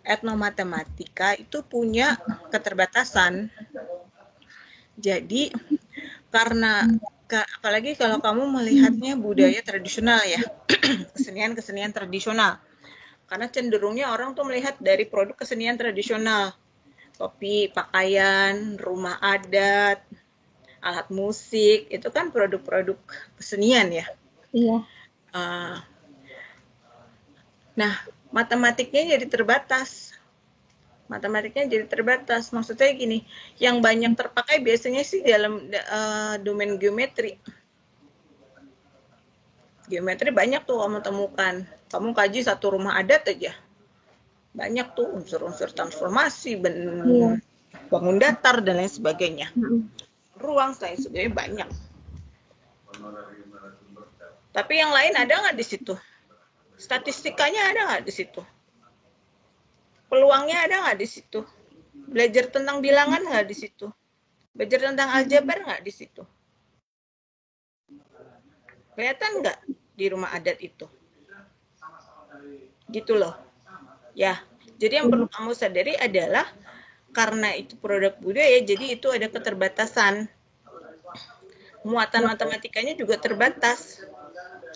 etnomatematika itu punya keterbatasan. Jadi, karena apalagi kalau kamu melihatnya budaya tradisional ya, kesenian-kesenian tradisional. Karena cenderungnya orang tuh melihat dari produk kesenian tradisional. Kopi, pakaian, rumah adat, alat musik, itu kan produk-produk kesenian ya. Iya. Nah, matematiknya jadi terbatas. Maksudnya gini, yang banyak terpakai biasanya sih dalam domain geometri. Geometri banyak tuh kamu temukan. Kamu kaji satu rumah adat aja. Banyak tuh unsur-unsur transformasi, bangun datar, dan lain sebagainya. Ruang, lain sebagainya banyak. Tapi yang lain ada nggak di situ? Statistikanya ada nggak di situ? Peluangnya ada nggak di situ? Belajar tentang bilangan nggak di situ? Belajar tentang aljabar nggak di situ? Kelihatan nggak di rumah adat itu? Gitu loh. Ya, jadi yang perlu kamu sadari adalah karena itu produk budaya, jadi itu ada keterbatasan. Muatan matematikanya juga terbatas.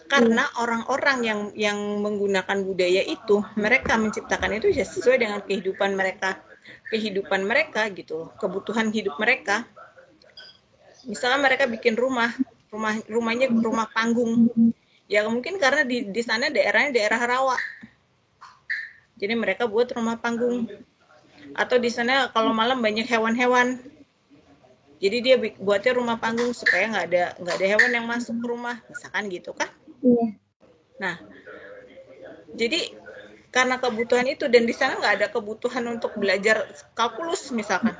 Karena orang-orang yang menggunakan budaya itu, mereka menciptakan itu ya sesuai dengan kehidupan mereka gitu, kebutuhan hidup mereka. Misalnya mereka bikin rumahnya rumah panggung. Ya mungkin karena di sana daerahnya daerah rawa. Jadi mereka buat rumah panggung. Atau di sana kalau malam banyak hewan-hewan. Jadi dia buatnya rumah panggung supaya nggak ada hewan yang masuk ke rumah, misalkan gitu kan? Iya. Nah, jadi karena kebutuhan itu dan di sana nggak ada kebutuhan untuk belajar kalkulus misalkan,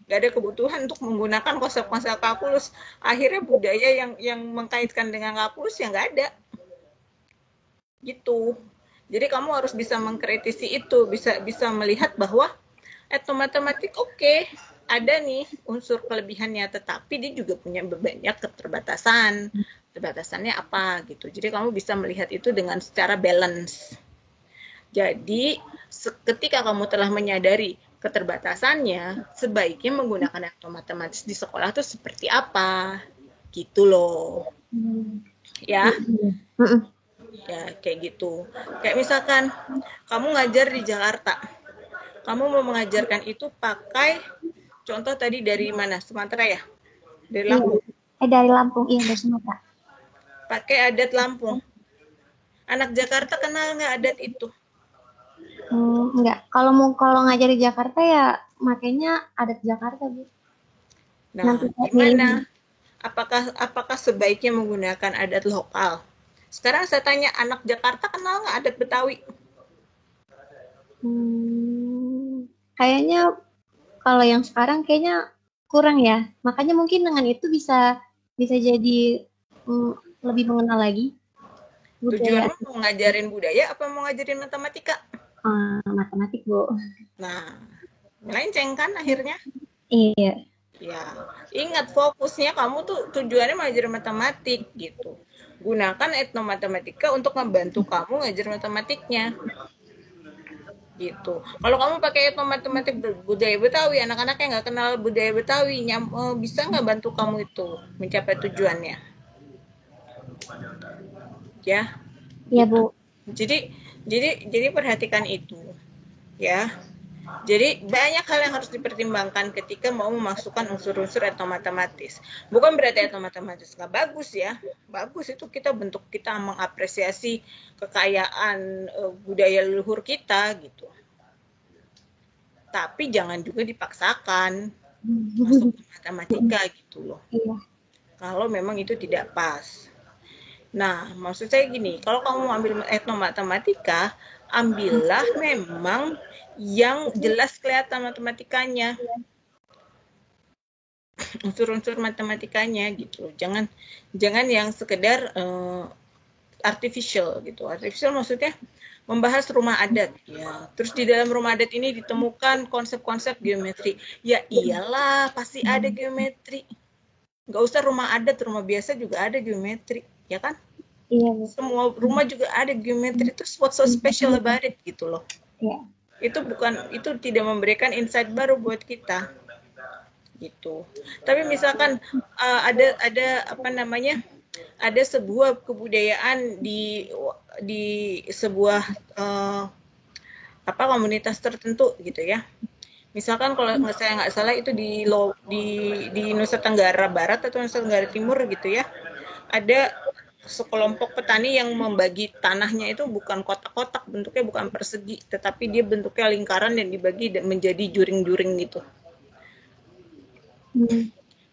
nggak ada kebutuhan untuk menggunakan konsep-konsep kalkulus. Akhirnya budaya yang mengkaitkan dengan kalkulus yang nggak ada, gitu. Jadi kamu harus bisa mengkritisi itu, bisa melihat bahwa etnomatematik oke, ada nih unsur kelebihannya, tetapi dia juga punya banyak keterbatasan. Keterbatasannya apa gitu. Jadi kamu bisa melihat itu dengan secara balance. Jadi ketika kamu telah menyadari keterbatasannya, sebaiknya menggunakan matematis di sekolah itu seperti apa, gitu loh. Ya, ya kayak gitu. Kayak misalkan kamu ngajar di Jakarta, kamu mau mengajarkan itu pakai contoh tadi dari mana? Sumatera ya? Dari Lampung. Dari Lampung, iya dari Sumatera. Pakai adat Lampung. Anak Jakarta kenal nggak adat itu? Enggak. Kalau ngajar di Jakarta ya makanya adat Jakarta, Bu. Nah, Nanti gimana? Apakah sebaiknya menggunakan adat lokal? Sekarang saya tanya, anak Jakarta kenal nggak adat Betawi? Kayaknya kalau yang sekarang kayaknya kurang ya. Makanya mungkin dengan itu bisa jadi lebih mengenal lagi budaya. Tujuanmu mau ngajarin budaya apa mau ngajarin matematika? Matematik, Bu. Nah, melenceng kan akhirnya? Iya. Ya, ingat fokusnya kamu tuh tujuannya mengajar matematik gitu. Gunakan etnomatematika untuk membantu kamu ngajar matematiknya. Gitu. Kalau kamu pakai etnomatematik budaya Betawi, anak-anak yang nggak kenal budaya Betawi, bisa nggak bantu kamu itu mencapai tujuannya? Ya. Iya, Gitu. Bu. Jadi perhatikan itu. Ya. Jadi banyak hal yang harus dipertimbangkan ketika mau memasukkan unsur-unsur etnomatematis. Bukan berarti etnomatematis nggak bagus ya. Bagus itu bentuk kita mengapresiasi kekayaan budaya leluhur kita gitu. Tapi jangan juga dipaksakan masuk ke matematika gitu loh. Iya. Kalau memang itu tidak pas. Nah, maksud saya gini, kalau kamu ambil etnomatematika, ambillah memang yang jelas kelihatan matematikanya, unsur-unsur matematikanya gitu. Jangan yang sekedar artificial gitu. Artificial maksudnya membahas rumah adat ya. Terus di dalam rumah adat ini ditemukan konsep-konsep geometri. Ya iyalah, pasti ada geometri. Nggak usah rumah adat, rumah biasa juga ada geometri, ya kan? Iya, Bu. Semua rumah juga ada geometri. Terus what's so special about it gitu loh. Iya. Itu tidak memberikan insight baru buat kita gitu. Tapi misalkan ada sebuah kebudayaan di sebuah komunitas tertentu gitu ya. Misalkan kalau saya nggak salah itu di Nusa Tenggara Barat atau Nusa Tenggara Timur gitu ya. Ada sekelompok petani yang membagi tanahnya itu bukan kotak-kotak, bentuknya bukan persegi, tetapi dia bentuknya lingkaran dan dibagi menjadi juring-juring gitu.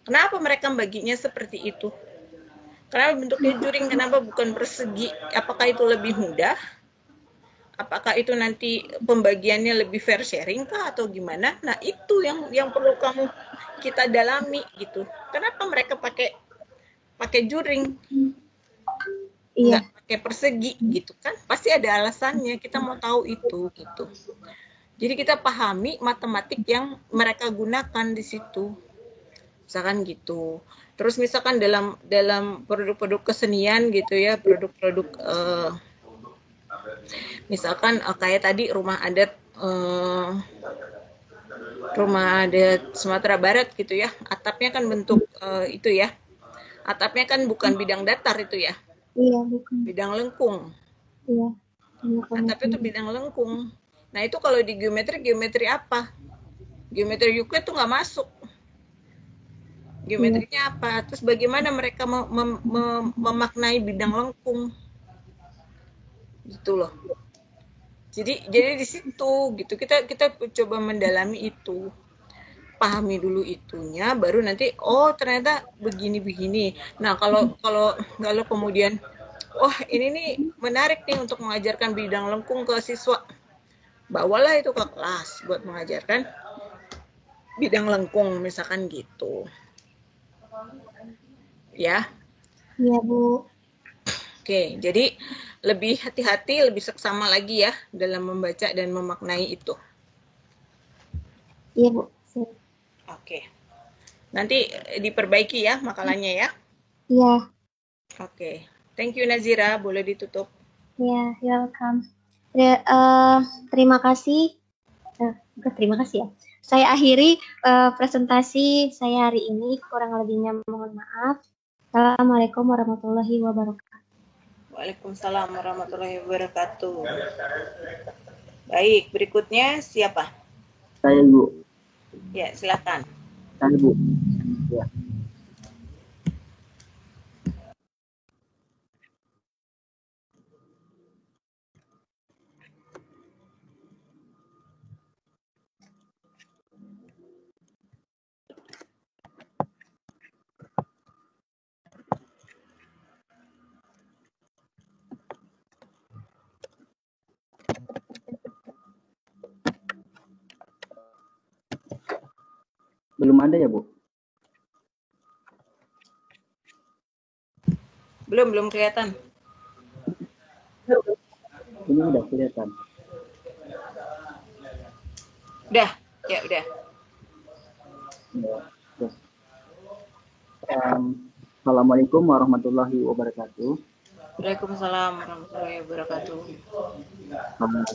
Kenapa mereka baginya seperti itu? Kenapa bentuknya juring, kenapa bukan persegi? Apakah itu lebih mudah? Apakah itu nanti pembagiannya lebih fair sharing kah atau gimana? Nah, itu yang perlu kita dalami gitu. Kenapa mereka pakai juring? Iya. Nggak pakai persegi gitu kan? Pasti ada alasannya. Kita mau tahu itu gitu. Jadi kita pahami matematik yang mereka gunakan di situ. Misalkan gitu. Terus misalkan dalam produk-produk kesenian gitu ya, produk-produk misalkan kayak tadi rumah adat Sumatera Barat gitu ya, atapnya kan bentuk itu ya, atapnya kan bukan bidang datar itu ya. Iya, bukan. Bidang lengkung. Iya. Atapnya itu bidang lengkung. Nah itu kalau di geometri apa? Geometri Euclid tuh nggak masuk. Geometrinya apa? Terus bagaimana mereka memaknai bidang lengkung? Gitu loh. Jadi di situ gitu kita coba mendalami itu. Pahami dulu itunya, baru nanti ternyata begini. Nah, kalau kemudian ini nih menarik nih untuk mengajarkan bidang lengkung ke siswa. Bawalah itu ke kelas buat mengajarkan bidang lengkung misalkan gitu. Ya. Iya, Bu. Oke, jadi lebih hati-hati, lebih seksama lagi ya dalam membaca dan memaknai itu. Iya, Bu. Oke. Nanti diperbaiki ya makalahnya ya. Iya, Oke. Thank you Nazira, boleh ditutup. ya, welcome. Terima kasih. Terima kasih ya. Saya akhiri presentasi saya hari ini. Kurang lebihnya mohon maaf. Assalamualaikum warahmatullahi wabarakatuh. Waalaikumsalam warahmatullahi wabarakatuh. Baik, berikutnya siapa? Saya Bu. Ya, silakan. Saya Bu. Ya. Belum ada ya Bu? Belum kelihatan. Ini udah kelihatan. Udah, ya udah. Ya, terus. Assalamualaikum warahmatullahi wabarakatuh. Waalaikumsalam warahmatullahi wabarakatuh.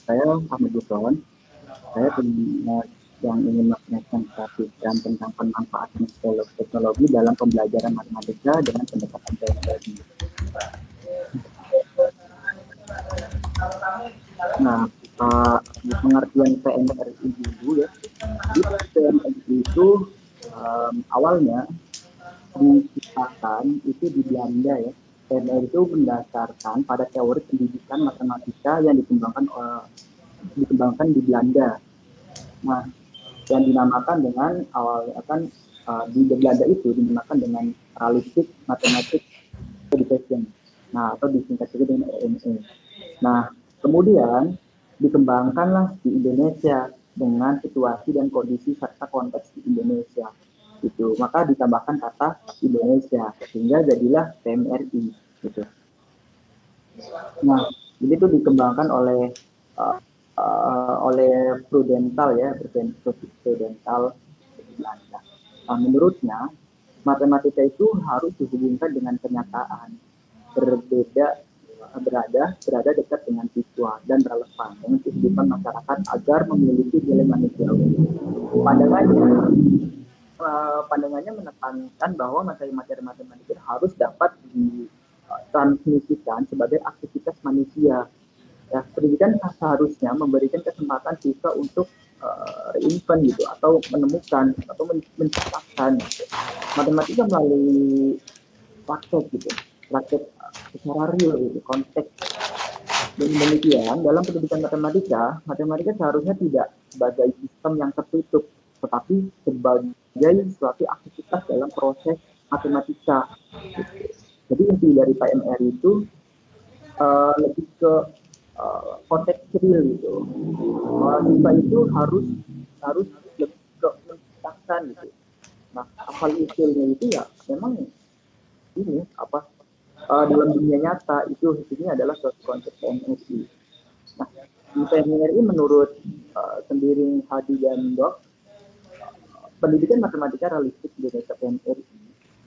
Saya Ahmad Gufron. Saya yang ingin mempresentasikan tentang pemanfaatan teknologi dalam pembelajaran matematika dengan pendekatan PMRI. Nah, pengertian PMRI dulu ya. Di PMRI itu awalnya diciptakan itu di Belanda ya. PMRI itu mendasarkan pada teori pendidikan matematika yang dikembangkan di Belanda. Nah, yang dinamakan dengan awalnya kan di Belanda itu dinamakan dengan Realistic Mathematics Education. Nah, atau disingkat juga dengan RME. Nah, kemudian dikembangkanlah di Indonesia dengan situasi dan kondisi serta konteks di Indonesia. Gitu. Maka ditambahkan kata Indonesia sehingga jadilah PMRI. Gitu. Nah, ini tuh dikembangkan oleh Prudental ya, Prudental Belanda. Nah, menurutnya matematika itu harus dihubungkan dengan kenyataan, berada dekat dengan siswa dan relevan dengan kehidupan masyarakat agar memiliki nilai manusiawi. Pandangannya menekankan bahwa materi-materi matematika harus dapat ditransmisikan sebagai aktivitas manusia. Ya, pendidikan seharusnya memberikan kesempatan siswa untuk reinvent gitu atau menemukan atau menciptakan gitu. Matematika melalui praktek gitu, praktek secara real gitu, konteks. Dan demikian dalam pendidikan matematika seharusnya tidak sebagai sistem yang tertutup, tetapi sebagai suatu aktivitas dalam proses matematika. Gitu. Jadi inti dari PMRI itu lebih ke konteks real gitu. Siswa itu harus lebih ke menciptakan gitu. Nah, asal usulnya itu ya memang ini dalam dunia nyata itu ini adalah suatu konsep PMRI. Nah, di PMRI menurut sendiri Hadi dan Dok, pendidikan matematika realistik di Indonesia PMRI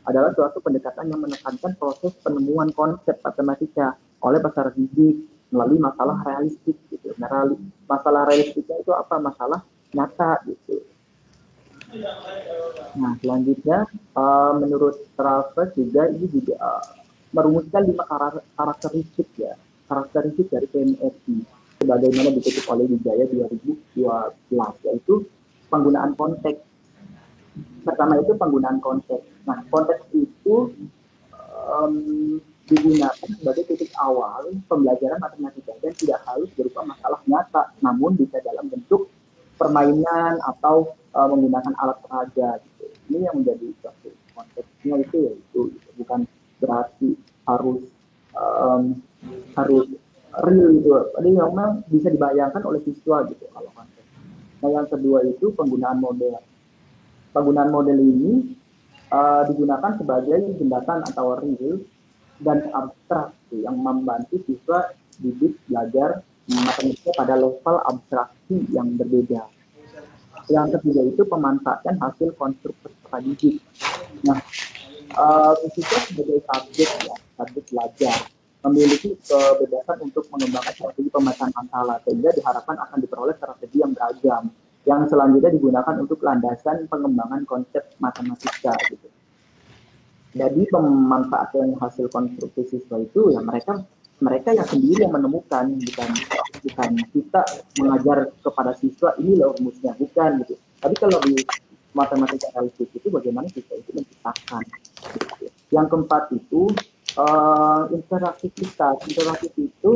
adalah suatu pendekatan yang menekankan proses penemuan konsep matematika oleh peserta didik melalui masalah realistik gitu. Nah, masalah realistiknya itu apa? Masalah nyata gitu. Nah, selanjutnya menurut Travers juga ini juga merumuskan 5 karakteristik ya, karakteristik dari PMRI sebagaimana dikutip oleh Wijaya 2012, yaitu penggunaan konteks. Pertama itu penggunaan konteks. Nah, konteks itu digunakan sebagai titik awal pembelajaran matematika dan tidak harus berupa masalah nyata, namun bisa dalam bentuk permainan atau menggunakan alat peraga. Gitu. Ini yang menjadi suatu konteksnya itu yaitu bukan berarti harus real gitu. Jadi memang bisa dibayangkan oleh siswa gitu kalau konteks. Nah, yang kedua itu penggunaan model. Penggunaan model ini digunakan sebagai jembatan atau real dan abstrak yang membantu siswa didik belajar matematika pada level abstraksi yang berbeda. Yang ketiga itu pemanfaatan hasil konstruksi strategik. Nah, fisika sebagai subjek belajar memiliki kebebasan untuk mengembangkan strategi pemecahan masalah sehingga diharapkan akan diperoleh strategi yang beragam yang selanjutnya digunakan untuk landasan pengembangan konsep matematika gitu. Jadi pemanfaatan hasil konstruksi siswa itu ya mereka yang sendiri yang menemukan, bukan kita mengajar kepada siswa ini loh rumusnya, bukan gitu. Tapi kalau di matematika realistis itu bagaimana siswa itu menciptakan. Gitu. Yang keempat itu interaktivitas. Interaktif itu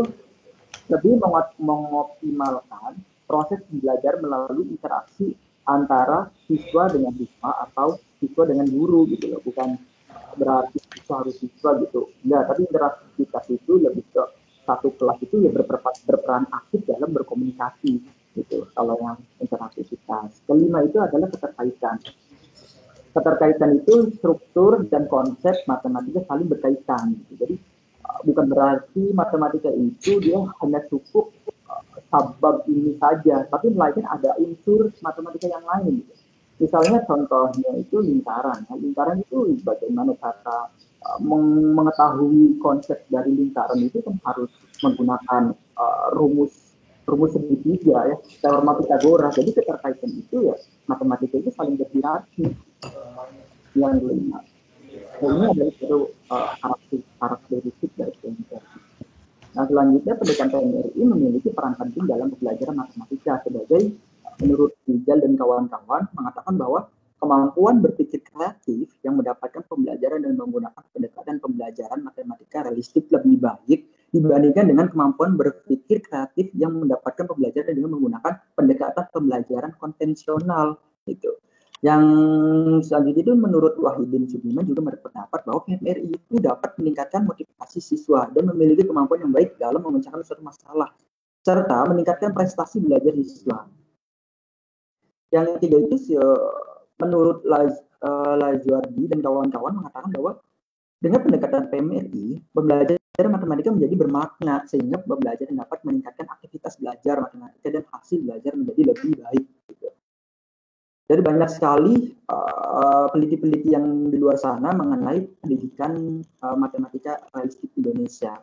lebih mengoptimalkan proses belajar melalui interaksi antara siswa dengan siswa atau siswa dengan guru gitu loh, bukan berarti siswa harus siswa gitu. Enggak, tapi interaktivitas itu lebih ke satu kelas itu ya berperan aktif dalam berkomunikasi gitu. Kalau yang interaktivitas. Kelima itu adalah keterkaitan. Keterkaitan itu struktur dan konsep matematika saling berkaitan. Gitu. Jadi bukan berarti matematika itu dia hanya cukup sabab ini saja, tapi melainkan ada unsur matematika yang lain. Gitu. Misalnya contohnya itu lingkaran. Nah, lingkaran itu bagaimana cara mengetahui konsep dari lingkaran itu kan harus menggunakan rumus segitiga ya, teorema Pythagoras. Jadi keterkaitan itu ya matematika itu saling berinteraksi. Yang kelima, ini adalah satu karakteristik dari PMRI. Nah, selanjutnya pendidikan PMRI memiliki peran penting dalam pembelajaran matematika sebagai menurut Rizal dan kawan-kawan mengatakan bahwa kemampuan berpikir kreatif yang mendapatkan pembelajaran dan menggunakan pendekatan pembelajaran matematika realistik lebih baik dibandingkan dengan kemampuan berpikir kreatif yang mendapatkan pembelajaran dengan menggunakan pendekatan pembelajaran konvensional gitu. Yang selanjutnya itu menurut Wahidin Sudiman juga berpendapat bahwa PMRI itu dapat meningkatkan motivasi siswa dan memiliki kemampuan yang baik dalam memecahkan suatu masalah serta meningkatkan prestasi belajar siswa. Yang ketiga itu menurut Lajuardi dan kawan-kawan mengatakan bahwa dengan pendekatan PMRI, pembelajaran matematika menjadi bermakna sehingga pembelajaran dapat meningkatkan aktivitas belajar matematika dan hasil belajar menjadi lebih baik. Gitu. Jadi banyak sekali peneliti-peneliti yang di luar sana mengenai pendidikan matematika realistik Indonesia.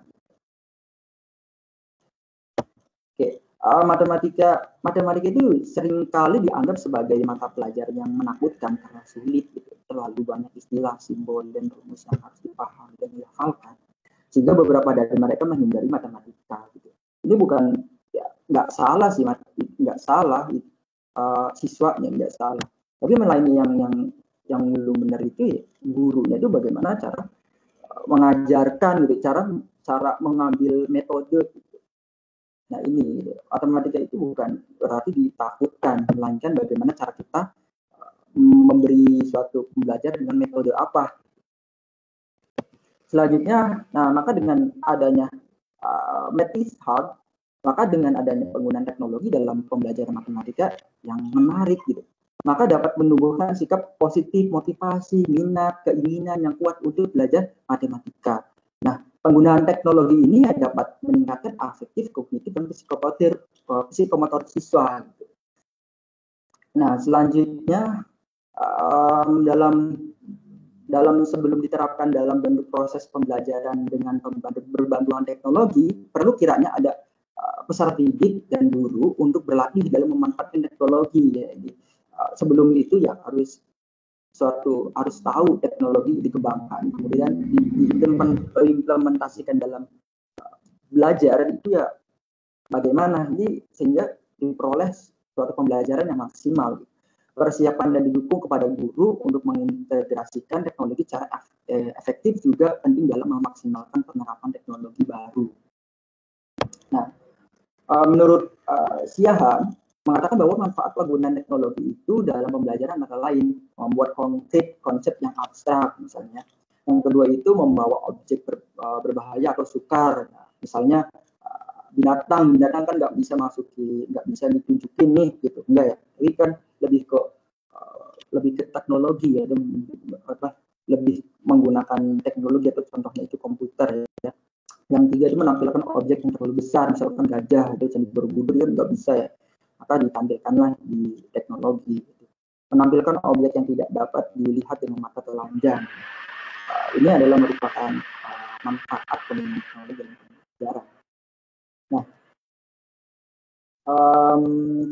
Oke, matematika itu seringkali dianggap sebagai mata pelajaran yang menakutkan karena sulit, gitu. Terlalu banyak istilah, simbol, dan rumus yang harus dipahami dan dihafalkan. Sehingga beberapa dari mereka menghindari matematika. Gitu. Ini bukan ya nggak salah sih, nggak salah. Siswanya nggak salah, tapi melainkan yang belum benar itu ya, gurunya itu bagaimana cara mengajarkan gitu, cara mengambil metode gitu. Nah ini gitu. Matematika itu bukan berarti ditakutkan, melainkan bagaimana cara kita memberi suatu pembelajaran dengan metode apa. Selanjutnya, nah maka dengan adanya Math is Hard, maka dengan adanya penggunaan teknologi dalam pembelajaran matematika yang menarik gitu, maka dapat menumbuhkan sikap positif, motivasi, minat, keinginan yang kuat untuk belajar matematika. Nah, penggunaan teknologi ini dapat meningkatkan afektif, kognitif, dan psikomotor siswa. Gitu. Nah, selanjutnya dalam sebelum diterapkan dalam bentuk proses pembelajaran dengan berbantuan teknologi, perlu kiranya ada peserta didik dan guru untuk berlatih dalam memanfaatkan teknologi. Ya. Sebelum itu ya harus tahu teknologi dikembangkan, kemudian diimplementasikan dalam belajar itu ya bagaimana ini sehingga diperoleh suatu pembelajaran yang maksimal. Persiapan dan didukung kepada guru untuk mengintegrasikan teknologi secara efektif juga penting dalam memaksimalkan penerapan teknologi baru. Nah, menurut Siahan mengatakan bahwa manfaat penggunaan teknologi itu dalam pembelajaran antara lain membuat konsep yang abstrak misalnya. Yang kedua itu membawa objek berbahaya atau sukar. Nah, misalnya binatang kan nggak bisa ditunjukin nih gitu, enggak ya. Ini kan lebih ke teknologi ya, lebih menggunakan teknologi atau contohnya itu komputer ya. Yang tiga itu menampilkan objek yang terlalu besar, misalkan gajah itu Candi Borobudur kan nggak bisa ya, maka ditampilkanlah di teknologi. Menampilkan objek yang tidak dapat dilihat dengan mata telanjang. Ini adalah merupakan manfaat penggunaan teknologi dalam pembelajaran. Nah,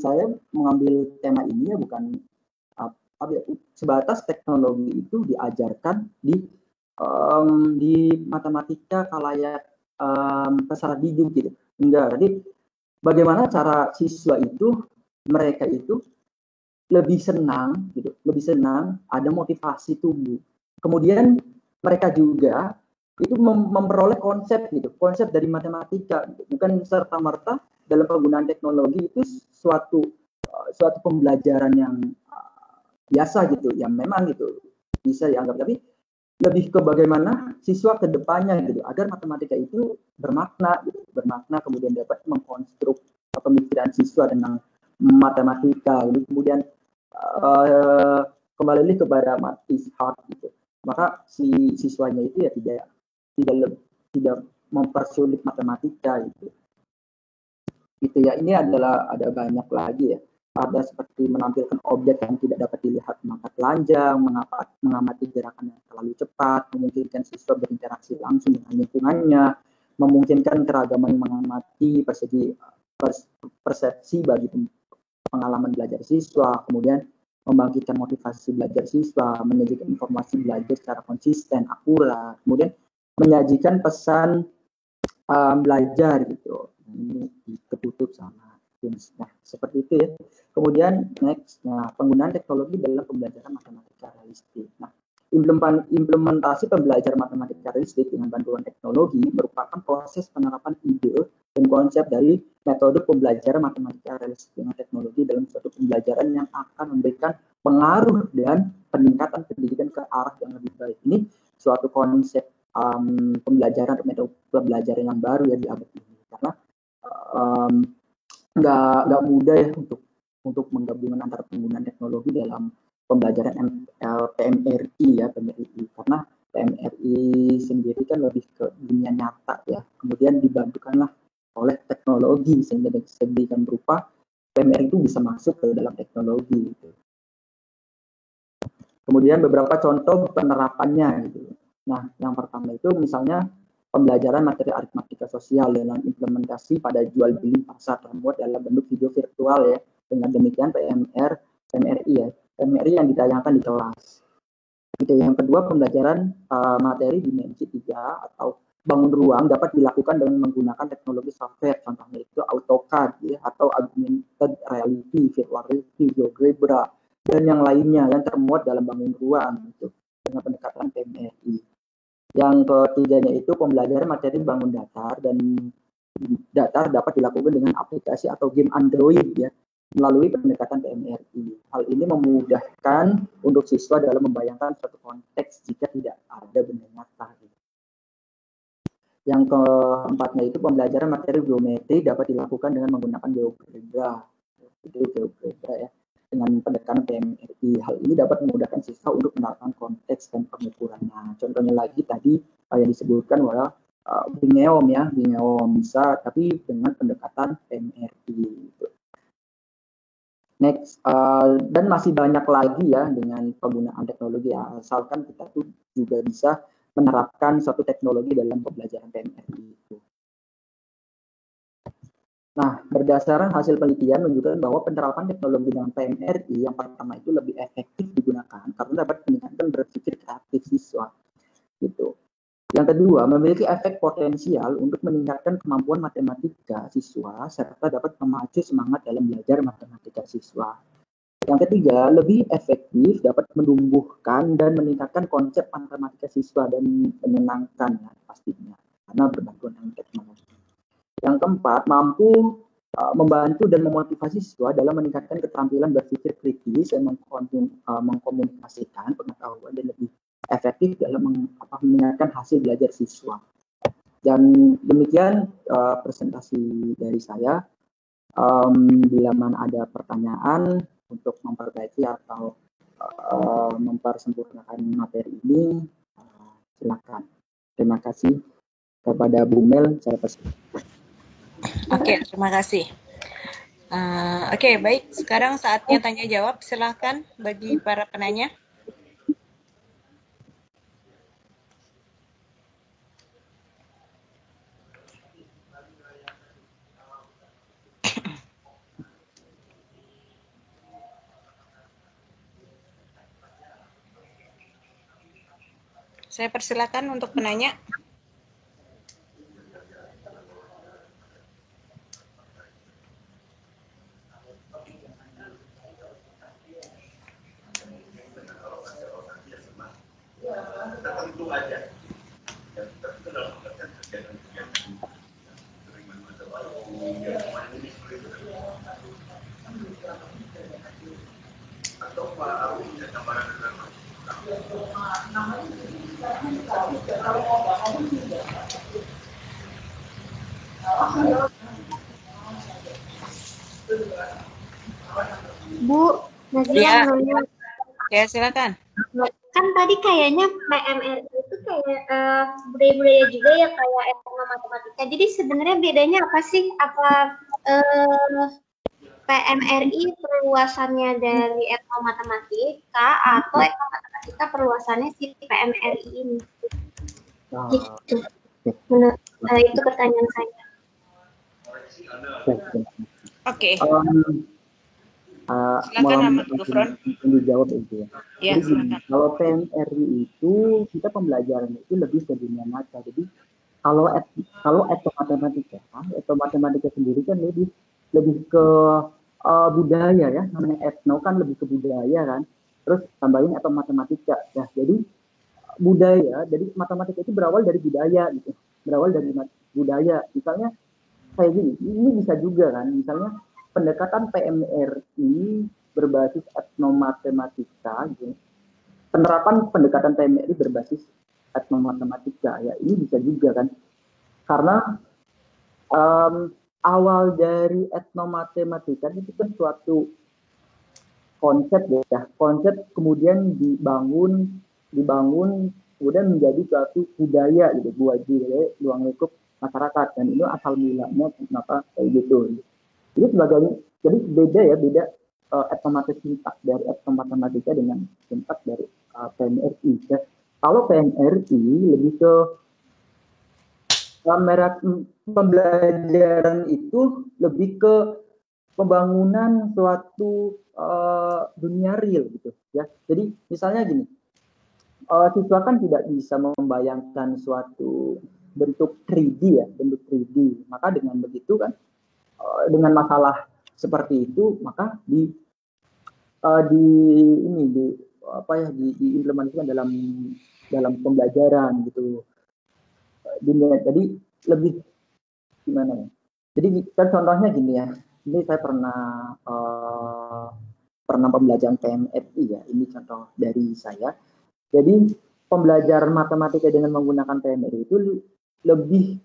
saya mengambil tema ini ya bukan sebatas teknologi itu diajarkan di matematika kalayak peserta didik gitu. Enggak, jadi bagaimana cara siswa itu, mereka itu lebih senang gitu, lebih senang, ada motivasi tumbuh. Kemudian mereka juga itu memperoleh konsep gitu, konsep dari matematika, bukan serta-merta dalam penggunaan teknologi itu suatu pembelajaran yang biasa gitu, yang memang gitu bisa dianggap, tapi lebih ke bagaimana siswa ke depannya gitu, agar matematika itu bermakna gitu, bermakna kemudian dapat mengkonstruk pemikiran siswa tentang matematika gitu. Kemudian kembali kepada Ishak gitu, maka si siswanya itu ya tidak mempersulit matematika gitu ya. Ini adalah ada banyak lagi ya, ada seperti menampilkan objek yang tidak dapat dilihat mata telanjang, mengamati gerakan yang terlalu cepat, memungkinkan siswa berinteraksi langsung dengan lingkungannya, memungkinkan keragaman mengamati persepsi bagi pengalaman belajar siswa, kemudian membangkitkan motivasi belajar siswa, menyajikan informasi belajar secara konsisten, akurat, kemudian menyajikan pesan belajar gitu. Ini ketutup sama jenis. Nah, seperti itu ya. Kemudian next, penggunaan teknologi dalam pembelajaran matematika realistik. Nah, implementasi pembelajaran matematika realistik dengan bantuan teknologi merupakan proses penerapan ide dan konsep dari metode pembelajaran matematika realistik dengan teknologi dalam suatu pembelajaran yang akan memberikan pengaruh dan peningkatan pendidikan ke arah yang lebih baik. Ini suatu konsep pembelajaran metode pembelajaran yang baru ya di abad ini, karena nggak mudah ya untuk menggabungkan antara penggunaan teknologi dalam pembelajaran PMRI ya, PMRI, karena PMRI sendiri kan lebih ke dunia nyata ya, kemudian dibantukanlah oleh teknologi sehingga sedemikian berupa PMRI itu bisa masuk ke dalam teknologi gitu. Kemudian beberapa contoh penerapannya gitu. Nah, yang pertama itu misalnya pembelajaran materi aritmatika sosial dalam implementasi pada jual beli pasar termuat dalam bentuk video virtual ya. Dengan demikian PMRI ya, PMRI yang ditayangkan di kelas. Gitu. Yang kedua, pembelajaran materi dimensi 3 atau bangun ruang dapat dilakukan dengan menggunakan teknologi software, contohnya itu AutoCAD ya, atau augmented reality, virtual reality, GeoGebra, dan yang lainnya yang termuat dalam bangun ruang gitu, dengan pendekatan PMRI. Yang ketiganya itu pembelajaran materi bangun datar, dan datar dapat dilakukan dengan aplikasi atau game Android ya, melalui pendekatan PMRI. Hal ini memudahkan untuk siswa dalam membayangkan suatu konteks jika tidak ada benda nyata. Yang keempatnya itu pembelajaran materi geometri dapat dilakukan dengan menggunakan GeoGebra. Itu GeoGebra ya, dengan pendekatan PMRI. Hal ini dapat memudahkan siswa untuk menerapkan konteks dan pengukurannya. Contohnya lagi tadi yang disebutkan bahwa Bingeom ya, Bingeom bisa, tapi dengan pendekatan PMRI. Gitu. Next, dan masih banyak lagi ya dengan penggunaan teknologi, asalkan kita tuh juga bisa menerapkan suatu teknologi dalam pembelajaran PMRI itu. Nah, berdasarkan hasil penelitian menunjukkan bahwa penerapan teknologi dalam PMRI yang pertama itu lebih efektif digunakan karena dapat meningkatkan berpikir kreatif siswa. Gitu. Yang kedua, memiliki efek potensial untuk meningkatkan kemampuan matematika siswa serta dapat memacu semangat dalam belajar matematika siswa. Yang ketiga, lebih efektif dapat menumbuhkan dan meningkatkan konsep matematika siswa dan menyenangkan ya, pastinya karena berbantuan dengan teknologi. Yang keempat, mampu membantu dan memotivasi siswa dalam meningkatkan keterampilan berpikir kritis dan mengkomunikasikan pengetahuan dan lebih efektif dalam meningkatkan hasil belajar siswa. Dan demikian presentasi dari saya. Bila mana ada pertanyaan untuk memperbaiki atau mempersempurnakan materi ini, silakan. Terima kasih kepada Bu Mel. Saya persilakan. Oke, terima kasih. Oke, baik. Sekarang saatnya tanya jawab. Silahkan bagi para penanya. Saya persilakan untuk penanya. Bu, Nazila Ya. mau nanya. Ya, silakan. Kan tadi kayaknya PMRI itu kayak budaya-budaya juga ya, kayak etnomatematika. Jadi sebenarnya bedanya apa sih? Apa PMRI perluasannya dari etnomatematika atau etnomatematika perluasannya si PMRI ini? Gitu. Itu pertanyaan saya. Oke. Silakan Ahmad Gufron. Dijawab itu ya. Ya, Jadi silakan. kalau PMRI itu kita pembelajaran itu lebih ke dunia nyata. Jadi kalau etnomatematika sendiri kan lebih ke budaya ya, namanya etno kan lebih ke budaya kan. Terus tambahin etnomatematika. Ya, jadi budaya, jadi matematika itu berawal dari budaya gitu. Berawal dari budaya. Misalnya kayak gini, ini bisa juga kan, misalnya pendekatan PMRI berbasis etnomatematika, gitu. Penerapan pendekatan PMRI berbasis etnomatematika, ya ini bisa juga kan, karena awal dari etnomatematika itu kan suatu konsep ya, konsep kemudian dibangun kemudian menjadi suatu budaya gitu, budaya ruang lingkup masyarakat, dan itu asal mulanya kenapa kayak gitu. Jadi beda etnomatematika dari etnomatematika dengan sintak dari PMRI. Ya. Kalau PMRI lebih ke pembelajaran itu lebih ke pembangunan suatu dunia real gitu ya. Jadi misalnya gini, siswa kan tidak bisa membayangkan suatu bentuk 3D ya, bentuk 3D. Maka dengan begitu kan, dengan masalah seperti itu, maka diimplementasikan dalam pembelajaran gitu. Jadi lebih gimana ya? Jadi kan contohnya gini ya. Ini saya pernah pembelajaran PMRI ya. Ini contoh dari saya. Jadi pembelajaran matematika dengan menggunakan PMRI itu lebih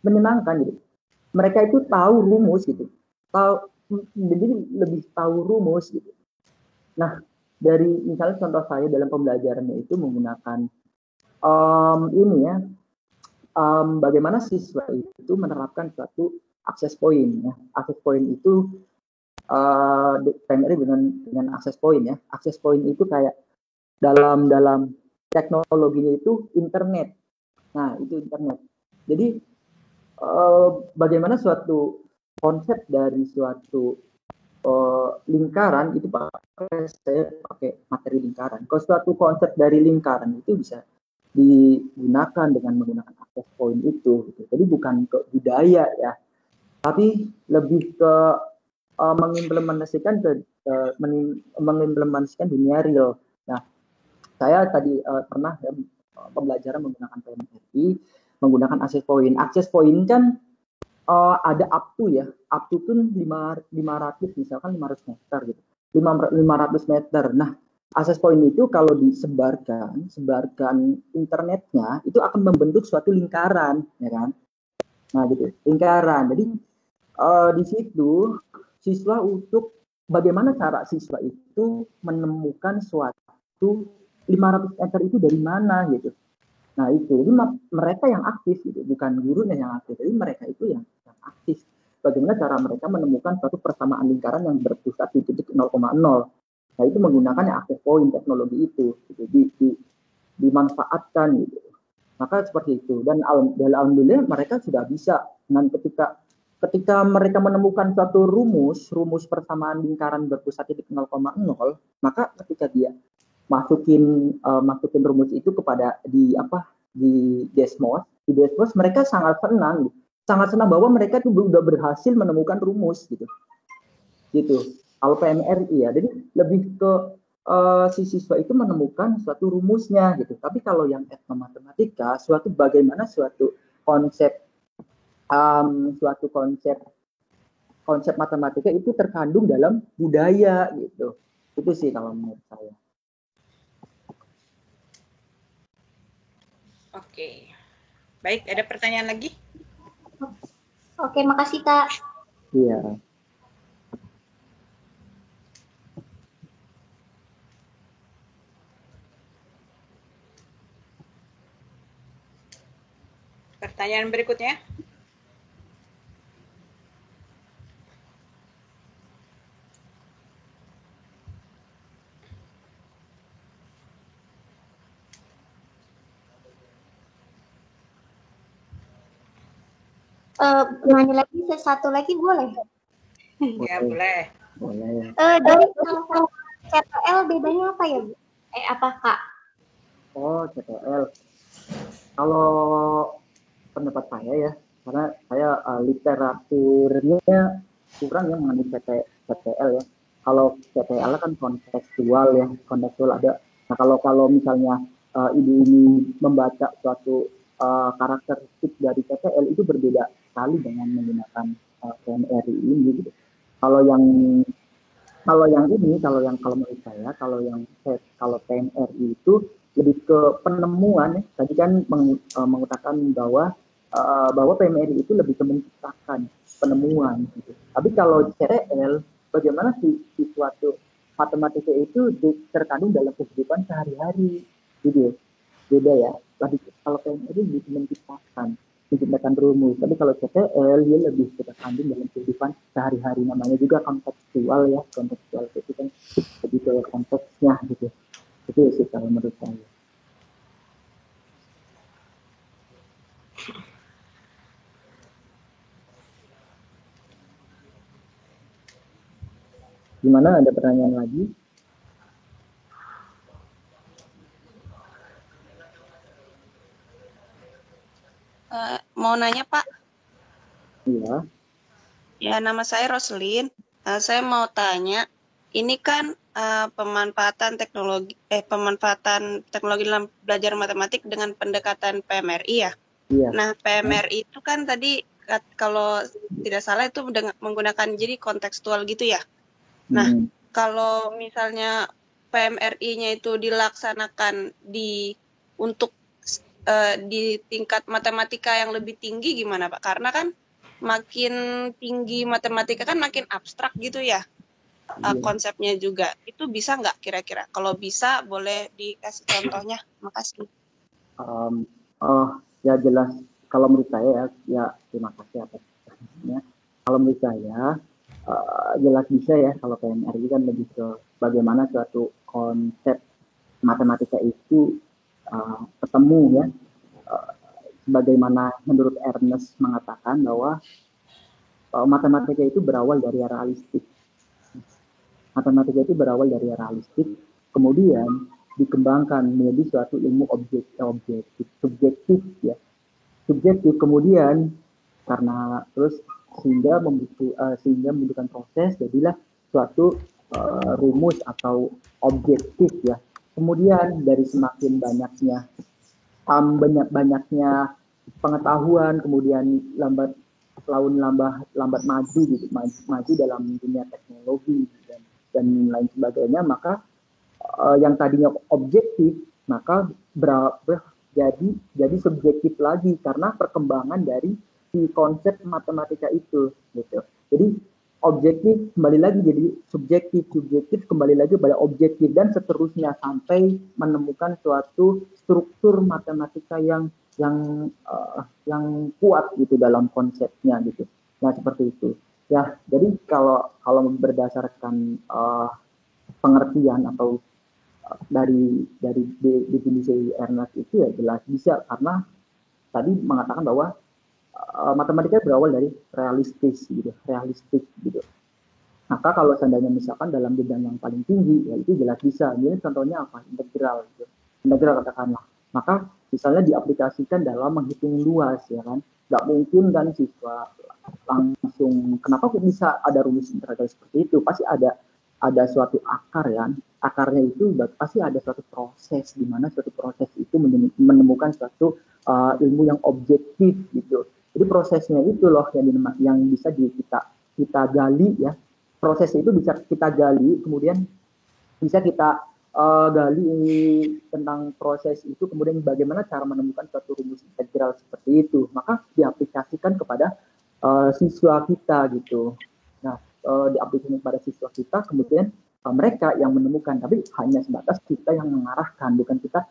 menyenangkan gitu. Mereka itu tahu rumus gitu. Jadi lebih tahu rumus gitu. Nah, dari misalnya contoh saya dalam pembelajarannya itu menggunakan bagaimana siswa itu menerapkan suatu akses point ya. Akses point itu PMRI dengan akses point ya. Akses point itu kayak dalam teknologinya itu internet. Nah, itu internet. Jadi bagaimana suatu konsep dari suatu lingkaran itu saya pakai materi lingkaran. Kalau suatu konsep dari lingkaran itu bisa digunakan dengan menggunakan akses point itu. Gitu. Jadi bukan ke budaya ya, tapi lebih ke mengimplementasikan dunia real. Nah, saya tadi pernah ya, pembelajaran menggunakan PMRI, menggunakan akses point. Akses point kan ada up to ya, up to pun 500 misalkan 500 meter gitu, 500 meter. Nah, akses point itu kalau disebarkan internetnya itu akan membentuk suatu lingkaran, ya kan? Nah gitu, lingkaran. Jadi di situ siswa untuk bagaimana cara siswa itu menemukan suatu 500 meter itu dari mana gitu. Nah itu, jadi mereka yang aktif gitu, bukan gurunya yang aktif, tapi mereka itu yang aktif bagaimana cara mereka menemukan suatu persamaan lingkaran yang berpusat di titik 0,0. Nah, itu menggunakan active point teknologi itu, gitu. Dimanfaatkan gitu. Maka seperti itu, dan alhamdulillah mereka sudah bisa. Dan ketika mereka menemukan suatu rumus persamaan lingkaran berpusat titik 0,0, maka ketika dia masukin rumus itu kepada di Desmos mereka sangat senang bahwa mereka itu sudah berhasil menemukan rumus gitu. Kalau PMRI ya, jadi lebih ke si siswa itu menemukan suatu rumusnya gitu. Tapi kalau yang etnomatematika, bagaimana suatu konsep matematika itu terkandung dalam budaya gitu. Itu sih kalau menurut saya. Oke. Baik, ada pertanyaan lagi? Oke, makasih Kak. Iya. Pertanyaan berikutnya. Nanya lagi satu lagi boleh? Ya, boleh. Dari kalau CTL bedanya apa ya, Bu? Apa Kak? Oh, CTL. Kalau pendapat saya ya, karena saya literaturnya kurang ya mengenai CTL ya. Kalau CTL kan kontekstual ada. Nah, kalau misalnya ibu ini membaca suatu karakteristik dari CTL itu berbeda sekali dengan menggunakan PMRI ini gitu. Kalau menurut saya, kalau PMRI itu lebih ke penemuan. Tadi kan mengutakan bahwa PMRI itu lebih ke menciptakan penemuan gitu. Tapi kalau CTL, bagaimana si suatu matematika itu terkandung dalam kehidupan sehari-hari gitu. Beda ya. Kalau PMRI lebih menciptakan rumus. Tapi kalau CTL dia lebih terkandung dalam kehidupan sehari-hari, namanya juga kontekstual ya. Kontekstual itu kan lebih ke konteksnya gitu. Itu sih kalau menurut saya. Gimana, ada pertanyaan lagi? Mau nanya Pak? Iya. Ya, nama saya Roslin. Saya mau tanya, ini kan pemanfaatan teknologi dalam belajar matematik dengan pendekatan PMRI ya. Iya. Nah, PMRI itu kan tadi kalau tidak salah itu menggunakan jadi kontekstual gitu ya. Nah, kalau misalnya PMRI-nya itu dilaksanakan untuk di tingkat matematika yang lebih tinggi gimana Pak? Karena kan makin tinggi matematika kan makin abstrak gitu ya konsepnya juga. Itu bisa nggak kira-kira? Kalau bisa boleh dikasih contohnya. Makasih. Ya jelas. Kalau menurut saya ya terima kasih atas pertanyaannya. Kalau menurut saya jelas bisa ya. Kalau PMRI kan lebih ke bagaimana suatu konsep matematika itu ketemu ya. Sebagaimana menurut Ernest mengatakan bahwa matematika itu berawal dari realistik. Matematika itu berawal dari realistik, kemudian dikembangkan menjadi suatu ilmu subjektif ya. Subjektif kemudian karena terus sehingga membutuhkan proses, jadilah suatu rumus atau objektif ya. Kemudian dari semakin banyaknya pengetahuan, kemudian lambat maju gitu, maju dalam dunia teknologi dan lain sebagainya, maka yang tadinya objektif maka jadi subjektif lagi karena perkembangan dari si konsep matematika itu gitu. Jadi objektif kembali lagi jadi subjektif kembali lagi pada objektif, dan seterusnya sampai menemukan suatu struktur matematika yang kuat gitu dalam konsepnya gitu. Nah, seperti itu. Ya, jadi kalau berdasarkan pengertian atau dari definisi Ernest itu ya jelas bisa, karena tadi mengatakan bahwa matematika berawal dari realistis gitu. Maka kalau seandainya misalkan dalam bidang yang paling tinggi, ya itu jelas bisa. Ini contohnya apa? Integral gitu. Integral katakanlah. Maka misalnya diaplikasikan dalam menghitung luas, ya kan? Nggak mungkin kan siswa langsung, kenapa bisa ada rumus integral seperti itu? Pasti ada suatu akar, ya. Akarnya itu pasti ada suatu proses, di mana suatu proses itu menemukan suatu ilmu yang objektif gitu. Jadi prosesnya itu loh yang bisa kita gali, ya. Proses itu bisa kita gali, kemudian bisa kita gali tentang proses itu, kemudian bagaimana cara menemukan suatu rumus integral seperti itu, maka diaplikasikan kepada siswa kita gitu. Nah, diaplikasikan kepada siswa kita, kemudian mereka yang menemukan, tapi hanya sebatas kita yang mengarahkan, bukan kita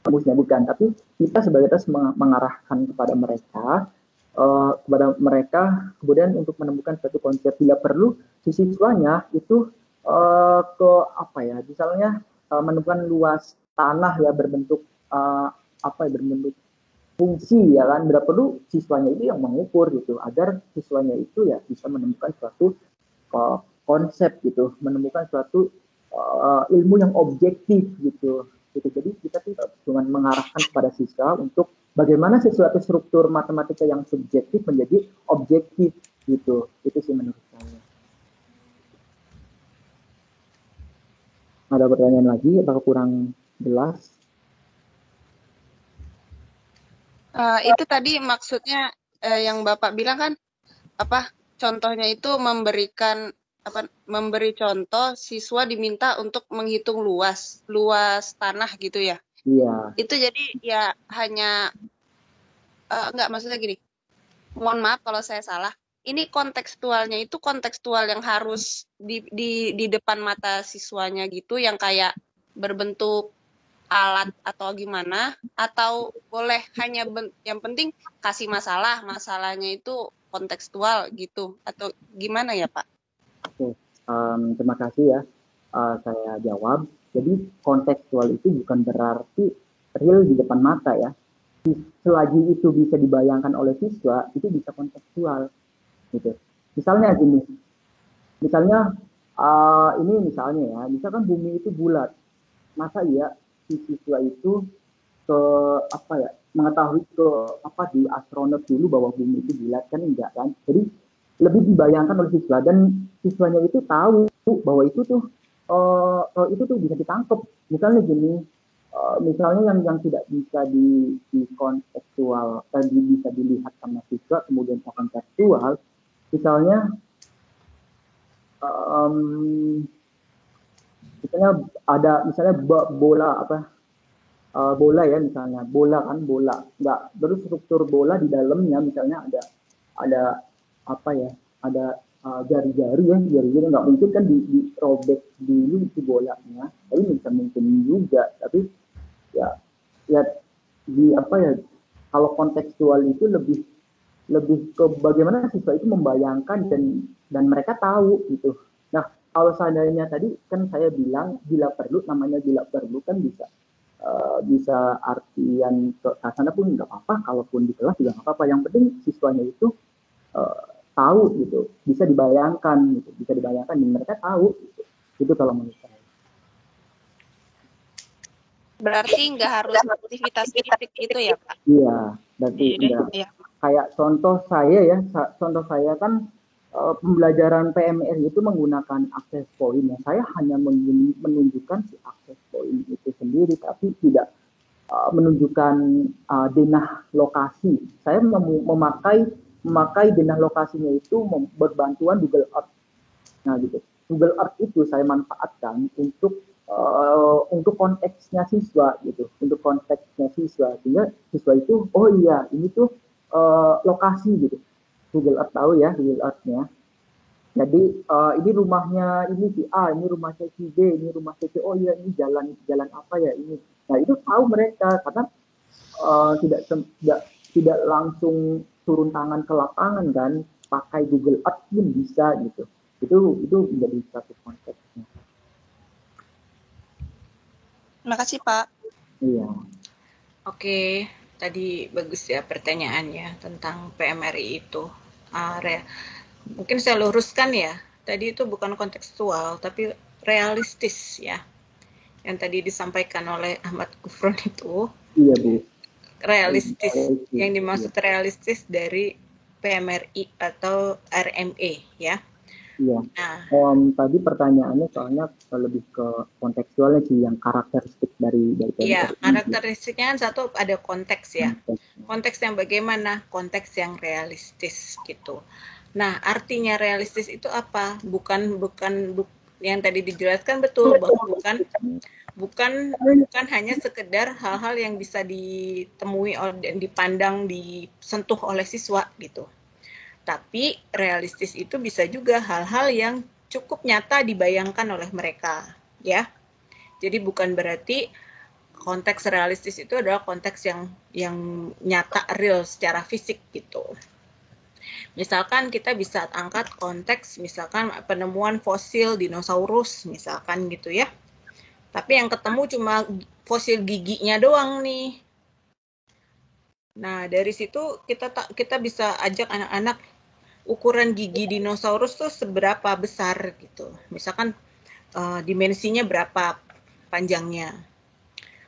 rumusnya, bukan, tapi kita sebagai mengarahkan kepada mereka, kemudian untuk menemukan suatu konsep. Bila perlu si siswanya itu ke apa ya, misalnya menemukan luas tanah ya berbentuk berbentuk fungsi, ya kan. Bila perlu siswanya itu yang mengukur gitu, agar siswanya itu ya bisa menemukan suatu konsep gitu, menemukan suatu ilmu yang objektif gitu. Jadi kita tidak cuma mengarahkan kepada siswa untuk bagaimana sesuatu struktur matematika yang subjektif menjadi objektif gitu. Itu sih menurut saya. Ada pertanyaan lagi? Apakah kurang jelas? Itu tadi maksudnya yang Bapak bilang kan contohnya itu memberi contoh siswa diminta untuk menghitung luas tanah gitu ya. Iya. Itu jadi ya hanya enggak, maksudnya gini. Mohon maaf kalau saya salah. Ini kontekstualnya itu kontekstual yang harus di depan mata siswanya gitu, yang kayak berbentuk alat atau gimana, atau boleh hanya yang penting kasih masalahnya itu kontekstual gitu, atau gimana ya Pak? Oke, terima kasih ya. Saya jawab. Jadi kontekstual itu bukan berarti real di depan mata ya. Selagi itu bisa dibayangkan oleh siswa, itu bisa kontekstual gitu. Misalnya gini, ini misalnya ya, misalkan bumi itu bulat, masa iya si siswa itu mengetahui di astronot dulu bahwa bumi itu bulat, kan enggak kan. Jadi lebih dibayangkan oleh siswa, dan siswanya itu tahu bahwa itu tuh bisa ditangkap. Misalnya gini, misalnya yang tidak bisa di kontekstual tadi bisa dilihat sama siswa, kemudian kontekstual, misalnya bola ya, misalnya bola nggak, terus struktur bola di dalamnya misalnya ada jari-jari nggak mungkin kan dirobek dulu itu bolanya, tapi bisa mungkin juga, tapi ya kalau kontekstual itu lebih ke bagaimana siswa itu membayangkan dan mereka tahu gitu. Nah, kalau seandainya tadi kan saya bilang bila perlu kan bisa artian ke sana pun nggak apa-apa, kalaupun di kelas juga nggak apa-apa, yang penting siswanya itu tahu gitu, bisa dibayangkan dan mereka tahu gitu. Itu kalau menurut saya. Berarti nggak harus aktivitas fisik itu ya Pak? Iya, berarti enggak. Iya. Kayak contoh saya kan pembelajaran PMR itu menggunakan access point ya. Saya hanya menunjukkan si access point itu sendiri, tapi tidak menunjukkan denah lokasi. Saya memakai denah lokasinya itu berbantuan Google Earth. Nah gitu. Google Earth itu saya manfaatkan untuk konteksnya siswa gitu, sehingga siswa itu oh iya ini tuh lokasi gitu. Google Earth tahu ya, Google Earth-nya. Jadi ini rumahnya ini si A, ini rumahnya si B, ini rumah si C. Oh iya, ini jalan apa ya ini. Nah itu tahu mereka, karena tidak langsung turun tangan ke lapangan kan. pakai Google Earth pun bisa gitu. Itu menjadi satu konteksnya. Terima kasih, Pak. Iya. Oke, tadi bagus ya pertanyaannya tentang PMRI itu. Mungkin saya luruskan ya, tadi itu bukan kontekstual, tapi realistis ya. Yang tadi disampaikan oleh Ahmad Gufron itu. Iya, Bu. Realistis. Yang dimaksud realistis dari PMRI atau RME ya. Iya. Nah, tadi pertanyaannya soalnya lebih ke kontekstualnya sih, yang karakteristik dari PMRI. Iya, karakteristiknya kan satu ada konteks ya. Konteks yang bagaimana? Konteks yang realistis gitu. Nah, artinya realistis itu apa? Bukan yang tadi dijelaskan betul bahwa bukan hanya sekedar hal-hal yang bisa ditemui dan dipandang, disentuh oleh siswa gitu. Tapi realistis itu bisa juga hal-hal yang cukup nyata dibayangkan oleh mereka, ya. Jadi bukan berarti konteks realistis itu adalah konteks yang nyata, real secara fisik gitu. Misalkan kita bisa angkat konteks misalkan penemuan fosil dinosaurus misalkan gitu ya. Tapi yang ketemu cuma fosil giginya doang nih. Nah, dari situ kita bisa ajak anak-anak ukuran gigi dinosaurus tuh seberapa besar gitu. Misalkan dimensinya berapa panjangnya.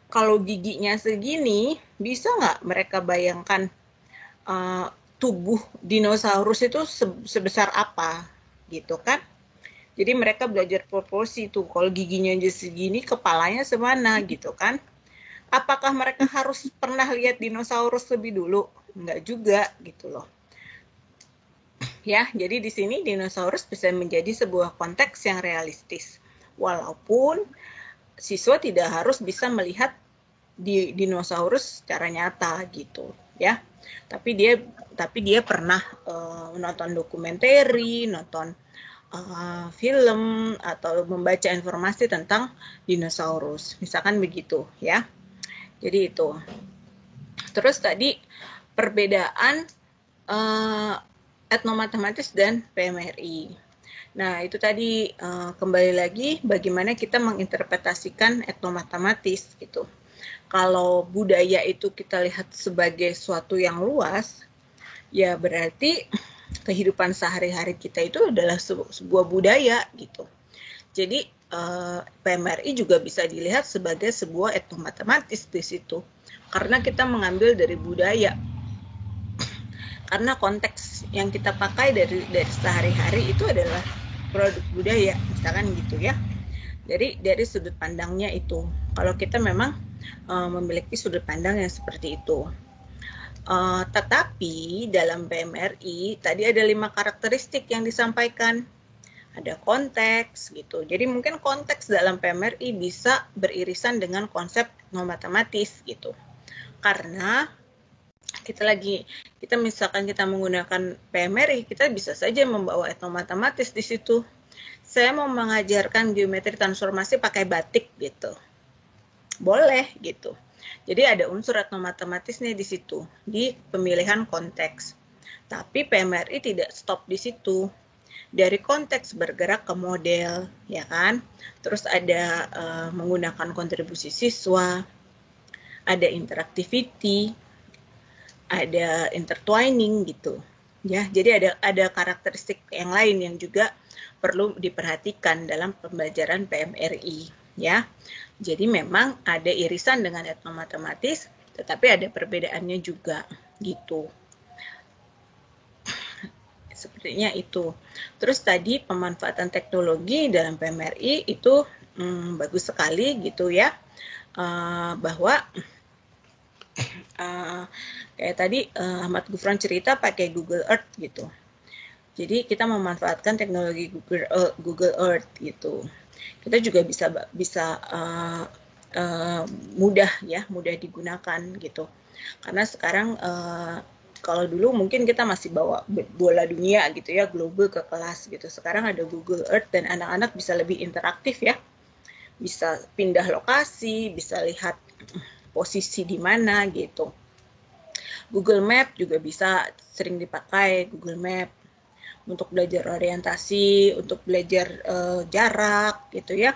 Kalau giginya segini, bisa nggak mereka bayangkan tubuh dinosaurus itu sebesar apa gitu kan? Jadi mereka belajar proporsi tuh. Kalau giginya aja segini, kepalanya semana gitu kan? Apakah mereka harus pernah lihat dinosaurus lebih dulu? Enggak juga gitu loh. Ya, jadi di sini dinosaurus bisa menjadi sebuah konteks yang realistis. Walaupun siswa tidak harus bisa melihat dinosaurus secara nyata gitu, ya. Tapi dia pernah nonton dokumenter, nonton film atau membaca informasi tentang dinosaurus, misalkan begitu, ya. Jadi itu. Terus tadi perbedaan etnomatematis dan PMRI. Nah, itu tadi kembali lagi bagaimana kita menginterpretasikan etnomatematis gitu. Kalau budaya itu kita lihat sebagai suatu yang luas, ya berarti kehidupan sehari-hari kita itu adalah sebuah budaya gitu. Jadi PMRI juga bisa dilihat sebagai sebuah etnomatematis di situ. Karena kita mengambil dari budaya. Karena konteks yang kita pakai dari sehari-hari itu adalah produk budaya, misalkan gitu ya. Jadi dari sudut pandangnya itu, kalau kita memang memiliki sudut pandang yang seperti itu. Tetapi dalam PMRI tadi ada 5 karakteristik yang disampaikan. Ada konteks gitu. Jadi mungkin konteks dalam PMRI bisa beririsan dengan konsep etnomatematis gitu. Karena kita misalkan kita menggunakan PMRI, kita bisa saja membawa etnomatematis di situ. Saya mau mengajarkan geometri transformasi pakai batik gitu. Boleh gitu. Jadi ada unsur etnomatematis nih di situ, di pemilihan konteks. Tapi PMRI tidak stop di situ. Dari konteks bergerak ke model, ya kan? Terus ada menggunakan kontribusi siswa, ada interactivity, ada intertwining gitu. Ya, jadi ada karakteristik yang lain yang juga perlu diperhatikan dalam pembelajaran PMRI, ya. Jadi memang ada irisan dengan etnomatematis, tetapi ada perbedaannya juga gitu. Sepertinya itu. Terus tadi pemanfaatan teknologi dalam PMRI itu bagus sekali gitu ya, bahwa kayak tadi Ahmad Gufron cerita pakai Google Earth gitu. Jadi kita memanfaatkan teknologi Google Earth gitu. Kita juga bisa mudah digunakan gitu. Karena sekarang kalau dulu mungkin kita masih bawa bola dunia gitu ya, global ke kelas gitu. Sekarang ada Google Earth dan anak-anak bisa lebih interaktif ya. Bisa pindah lokasi, bisa lihat posisi di mana gitu. Google Map juga bisa sering dipakai, Google Map untuk belajar orientasi, untuk belajar jarak gitu ya,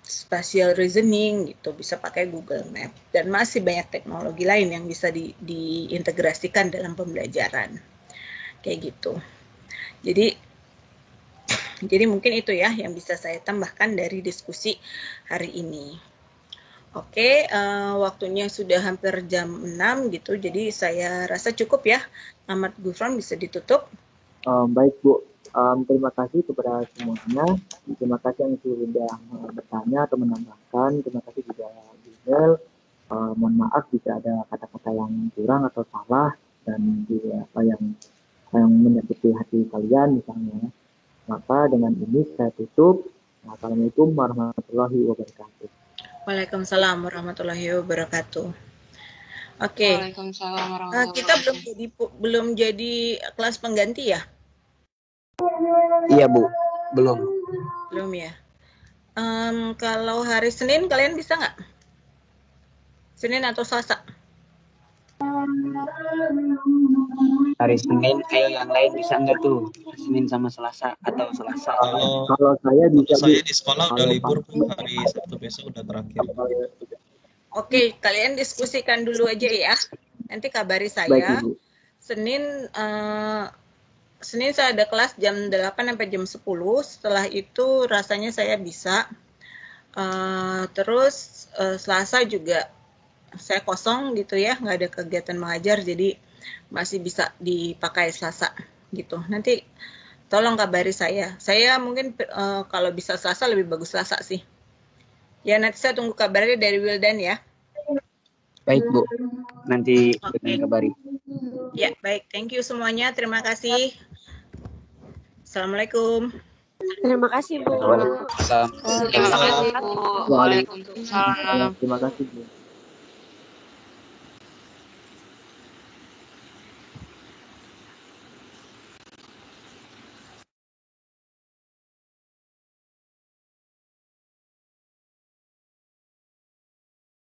spatial reasoning gitu, bisa pakai Google Map, dan masih banyak teknologi lain yang bisa diintegrasikan dalam pembelajaran kayak gitu. Jadi mungkin itu ya yang bisa saya tambahkan dari diskusi hari ini. Oke, waktunya sudah hampir jam 6 gitu, jadi saya rasa cukup ya. Ahmad Gufron bisa ditutup. Baik Bu, terima kasih kepada semuanya. Terima kasih yang sudah bertanya atau menambahkan. Terima kasih juga Gisel. Mohon maaf jika ada kata-kata yang kurang atau salah dan juga apa yang menyakiti hati kalian misalnya. Maka dengan ini saya tutup. Assalamualaikum warahmatullahi wabarakatuh. Waalaikumsalam warahmatullahi wabarakatuh. Oke. Waalaikumsalam warahmatullahi Kita belum jadi kelas pengganti ya? Iya Bu, belum. Belum ya. Kalau hari Senin kalian bisa nggak? Senin atau Selasa? Hari Senin, ayo yang lain bisa nggak tuh? Senin sama Selasa atau Selasa? Kalau saya bisa. Saya di sekolah udah libur Bu, hari Sabtu besok udah terakhir. Oke, kalian diskusikan dulu aja ya. Nanti kabari saya. Baik, Ibu. Senin saya ada kelas jam 8 sampai jam 10. Setelah itu rasanya saya bisa. Terus Selasa juga saya kosong gitu ya, nggak ada kegiatan mengajar, jadi masih bisa dipakai Selasa gitu. Nanti tolong kabari saya. Saya mungkin kalau bisa Selasa lebih bagus Selasa sih. Ya nanti saya tunggu kabarnya dari Wildan ya. Baik Bu, nanti kita kabari. Ya baik, thank you semuanya, terima kasih. Assalamualaikum. Terima kasih Bu. Waalaikumsalam. Terima kasih Bu. Waalaikumsalam. Terima kasih Bu.